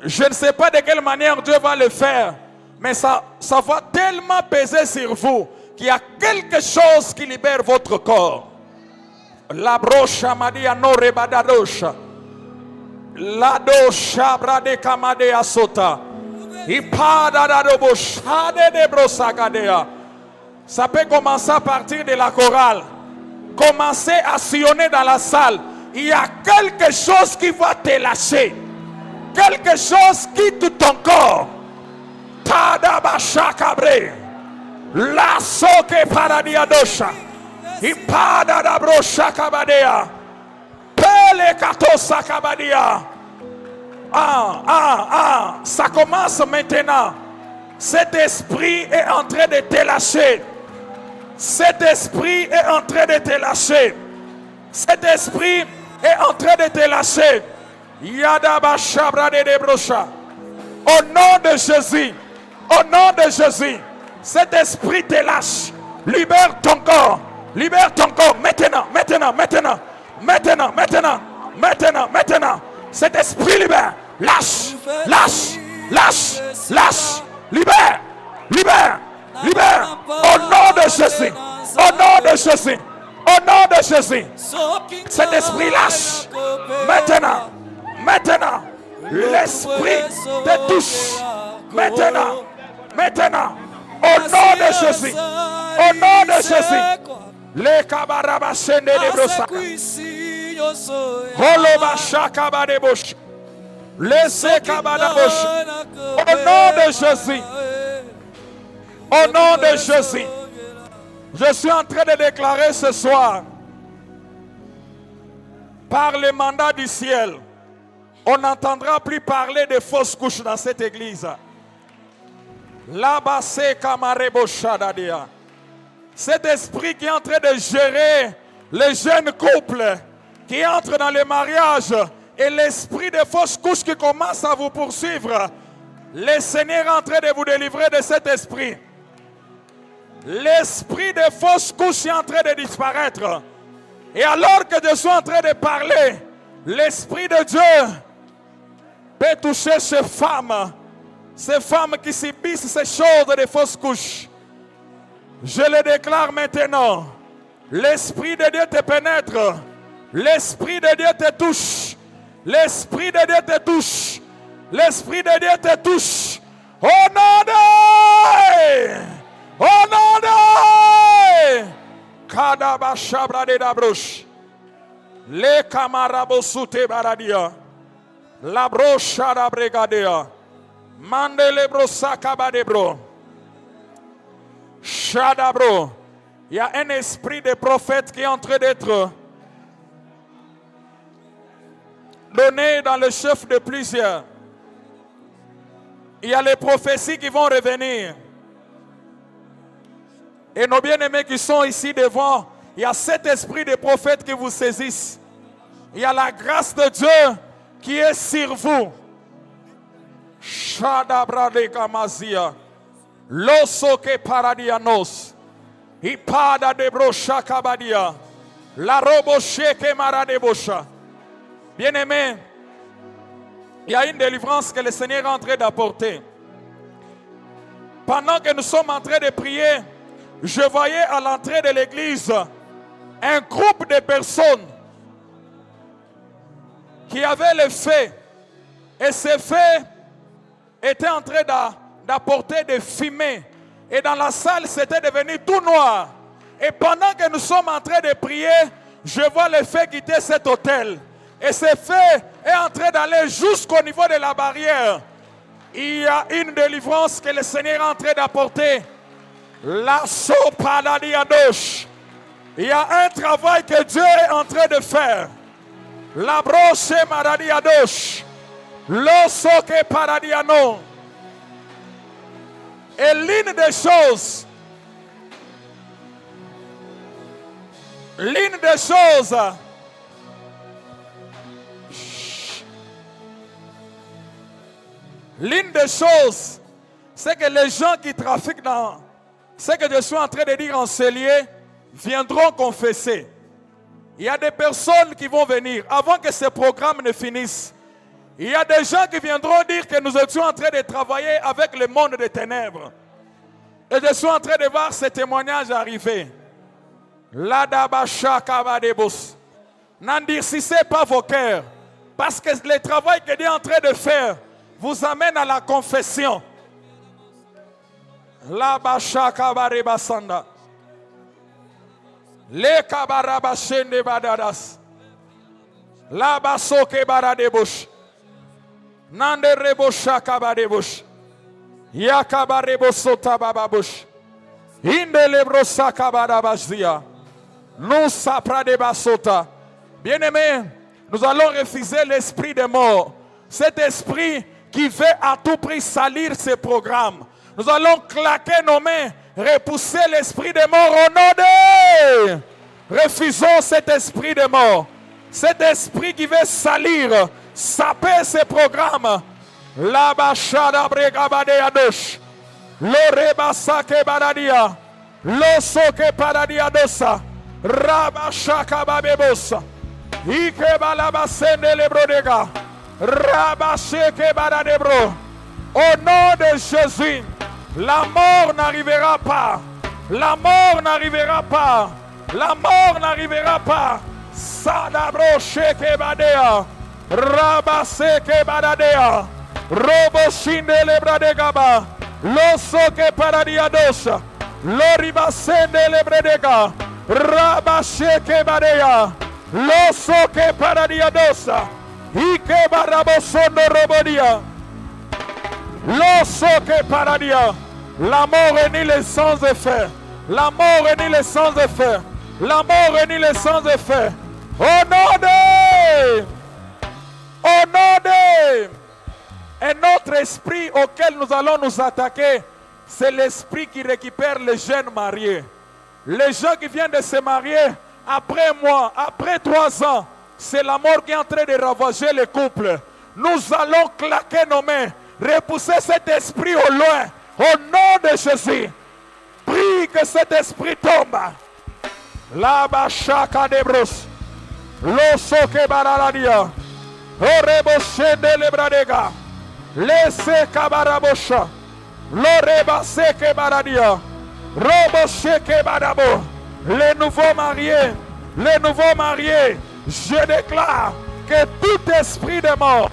Je ne sais pas de quelle manière Dieu va le faire, mais ça va tellement peser sur vous qu'il y a quelque chose qui libère votre corps. La brocha madia no rebadadosha. La dosha brade kamade asota. Ipada da doboshade de brosagadea. Ça peut commencer à partir de la chorale. Commencer à sillonner dans la salle. Il y a quelque chose qui va te lâcher. Quelque chose quitte ton corps. Tadabasha cabre. La soke paradiadosha. Ipada da brosha kabadea. Pele katosa kabadia. Ça commence maintenant. Cet esprit est en train de te lâcher. Cet esprit est en train de te lâcher. Cet esprit est en train de te lâcher. Yadaba Shabra de Brocha. Au nom de Jésus. Au nom de Jésus. Cet esprit te lâche. Libère ton corps. Libère ton corps. Maintenant, maintenant, maintenant. Maintenant, maintenant. Maintenant, maintenant. Cet esprit libère. Lâche. Lâche. Lâche. Lâche. Libère. Libère. Libère. Au nom de Jésus. Au nom de Jésus. Au nom de Jésus. Cet esprit lâche. Maintenant. Maintenant. L'esprit te touche. Maintenant. Maintenant. Au nom de Jésus. Au nom de Jésus. Les kabarabashende de brosaka. Holobashaka badebosh. Laissez kabadabosh. Au nom de Jésus. Au nom de Jésus. Je suis en train de déclarer ce soir, par le mandat du ciel, on n'entendra plus parler de fausses couches dans cette église. Cet esprit qui est en train de gérer les jeunes couples qui entrent dans le mariage et l'esprit de fausse couche qui commence à vous poursuivre, le Seigneur est en train de vous délivrer de cet esprit. L'esprit de fausse couche est en train de disparaître. Et alors que je suis en train de parler, l'Esprit de Dieu peut toucher ces femmes qui subissent ces choses de fausses couches. Je le déclare maintenant. L'Esprit de Dieu te pénètre. L'Esprit de Dieu te touche. L'Esprit de Dieu te touche. L'Esprit de Dieu te touche. Au nom de... Au nom de... Kadabashabra de Dabroche. Le Kamarabosute Baradia. La brocha da bregadea. Mandele brosa kabadebro. Shadabro. Il y a un esprit de prophète qui est en train d'être donné dans le chef de plusieurs. Il y a les prophéties qui vont revenir. Et nos bien-aimés qui sont ici devant, il y a cet esprit de prophète qui vous saisisse. Il y a la grâce de Dieu qui est sur vous. Shadabra de Kamazia. Loso que paradianos. Ipada de brocha kabadia. La roboche que maradebosha. Bien-aimés, il y a une délivrance que le Seigneur est en train d'apporter. Pendant que nous sommes en train de prier, je voyais à l'entrée de l'église un groupe de personnes qui avaient le feu. Et ce feu était en train d'apporter des fumées. Et dans la salle, c'était devenu tout noir. Et pendant que nous sommes en train de prier, je vois le feu quitter cet hôtel. Et ce feu est en train d'aller jusqu'au niveau de la barrière. Il y a une délivrance que le Seigneur est en train d'apporter. La sopa diadoche. Il y a un travail que Dieu est en train de faire. La broche maradiadoche. L'osso que paradiano. Et l'une des choses c'est que les gens qui trafiquent dans ce que je suis en train de dire en ce lieu viendront confesser. Il y a des personnes qui vont venir avant que ce programme ne finisse. Il y a des gens qui viendront dire que nous étions en train de travailler avec le monde des ténèbres. Et je suis en train de voir ces témoignages arriver. N'endurcissez pas vos cœurs. Parce que le travail que Dieu est en train de faire vous amène à la confession. La basha kabare basanda. Le kabarabashende badadas. La basoke baradebosh. Nande rebosha kabadebosh. Yakabarebosota bababosh. Inde lebrosa kabadabashia. Nous sapra de basota. Bien-aimés, nous allons refuser l'esprit de mort. Cet esprit qui veut à tout prix salir ce programme. Nous allons claquer nos mains, repousser l'esprit de mort au nom de... Refusons cet esprit de mort. Cet esprit qui veut salir, saper ce programme. La bachada bregabadea dosh. Lo rebasa ke baradia. Lo soke paradia dosa. Rabashaka babebosa. Ike balabasende lebrodega. Rabasheke baradebro. Au nom de Jésus, la mort n'arrivera pas. La mort n'arrivera pas. La mort n'arrivera pas. Sadabro sheke badea. Rabaseke badadea. Roboshinde lebradegaba. Losoke paradiadosa. Loribasende lebredega. Rabasheke badea. Losoke paradiadosa. Ike barabosondo robodia. Losoke paradia. La mort est ni les sans effet. La mort est ni les sans effet. La mort est ni les sans effet. Au nom de... Au nom de... Un autre esprit auquel nous allons nous attaquer, c'est l'esprit qui récupère les jeunes mariés. Les gens qui viennent de se marier après moi, après 3 ans, c'est la mort qui est en train de ravager les couples. Nous allons claquer nos mains, repousser cet esprit au loin, au nom de Jésus. Prie que cet esprit tombe. La bachaka de bros. L'osso que baraladia. Oreboshe de lebradega. Laissez kabarabosha. L'orebase que baradia. Roboshe que barabo. Les nouveaux mariés, je déclare que tout esprit de mort,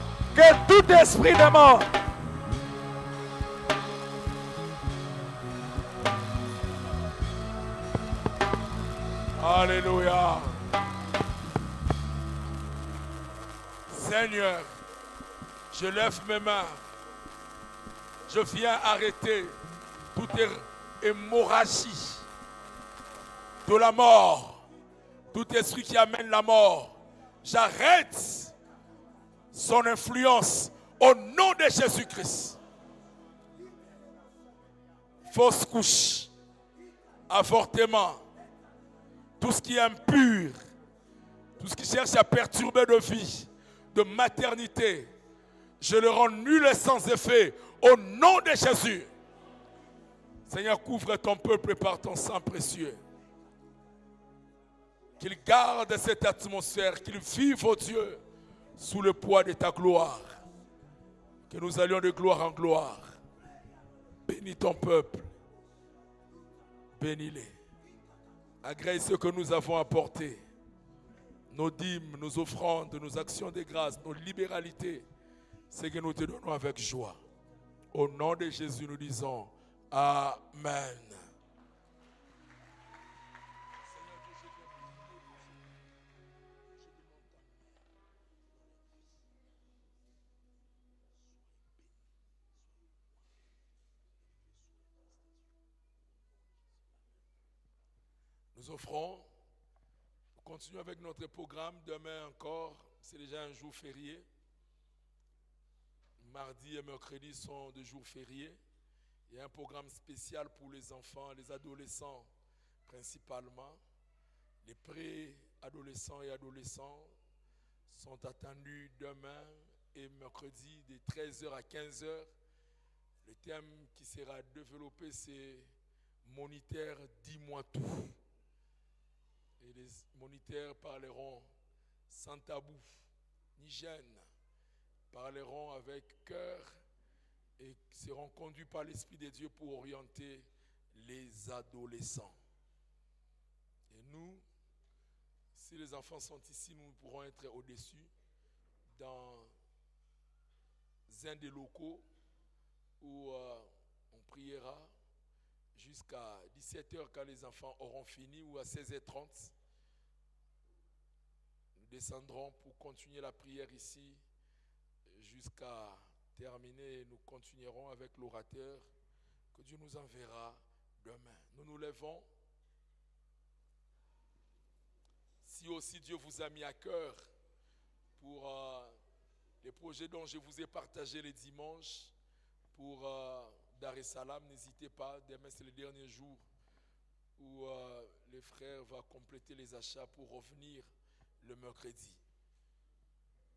Alléluia. Seigneur, je lève mes mains. Je viens arrêter toute hémorragie de la mort, tout esprit qui amène la mort. J'arrête son influence au nom de Jésus-Christ. Fausse couche, avortement, tout ce qui est impur, tout ce qui cherche à perturber de vie, de maternité, je le rends nul et sans effet au nom de Jésus. Seigneur, couvre ton peuple par ton sang précieux. Qu'il garde cette atmosphère, qu'il vive, oh Dieu, sous le poids de ta gloire. Que nous allions de gloire en gloire. Bénis ton peuple. Bénis-les. Agrée ce que nous avons apporté. Nos dîmes, nos offrandes, nos actions de grâce, nos libéralités. C'est que nous te donnons avec joie. Au nom de Jésus, nous disons Amen. Nous offrons, nous continuons avec notre programme. Demain encore, c'est déjà un jour férié. Mardi et mercredi sont des jours fériés. Il y a un programme spécial pour les enfants, les adolescents principalement. Les pré-adolescents et adolescents sont attendus demain et mercredi de 13h à 15h. Le thème qui sera développé, c'est « Moniteur, dis-moi tout ». Et les moniteurs parleront sans tabou, ni gêne, parleront avec cœur et seront conduits par l'Esprit de Dieu pour orienter les adolescents. Et nous, si les enfants sont ici, nous pourrons être au-dessus dans un des locaux où on priera jusqu'à 17h quand les enfants auront fini, ou à 16h30. Nous descendrons pour continuer la prière ici jusqu'à terminer. Nous continuerons avec l'orateur que Dieu nous enverra demain. Nous nous levons. Si aussi Dieu vous a mis à cœur pour les projets dont je vous ai partagé les dimanches pour Dar es Salaam, n'hésitez pas. Demain, c'est le dernier jour où les frères vont compléter les achats pour revenir le mercredi.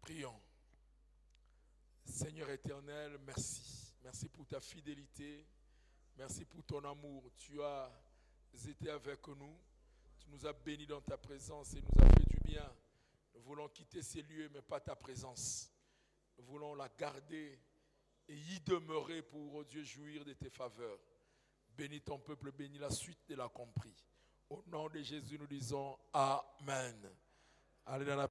Prions. Seigneur éternel, merci. Merci pour ta fidélité. Merci pour ton amour. Tu as été avec nous. Tu nous as bénis dans ta présence et nous as fait du bien. Nous voulons quitter ces lieux, mais pas ta présence. Nous voulons la garder et y demeurer pour, oh Dieu, jouir de tes faveurs. Bénis ton peuple, bénis la suite de la compris. Au nom de Jésus, nous disons Amen. Allez dans la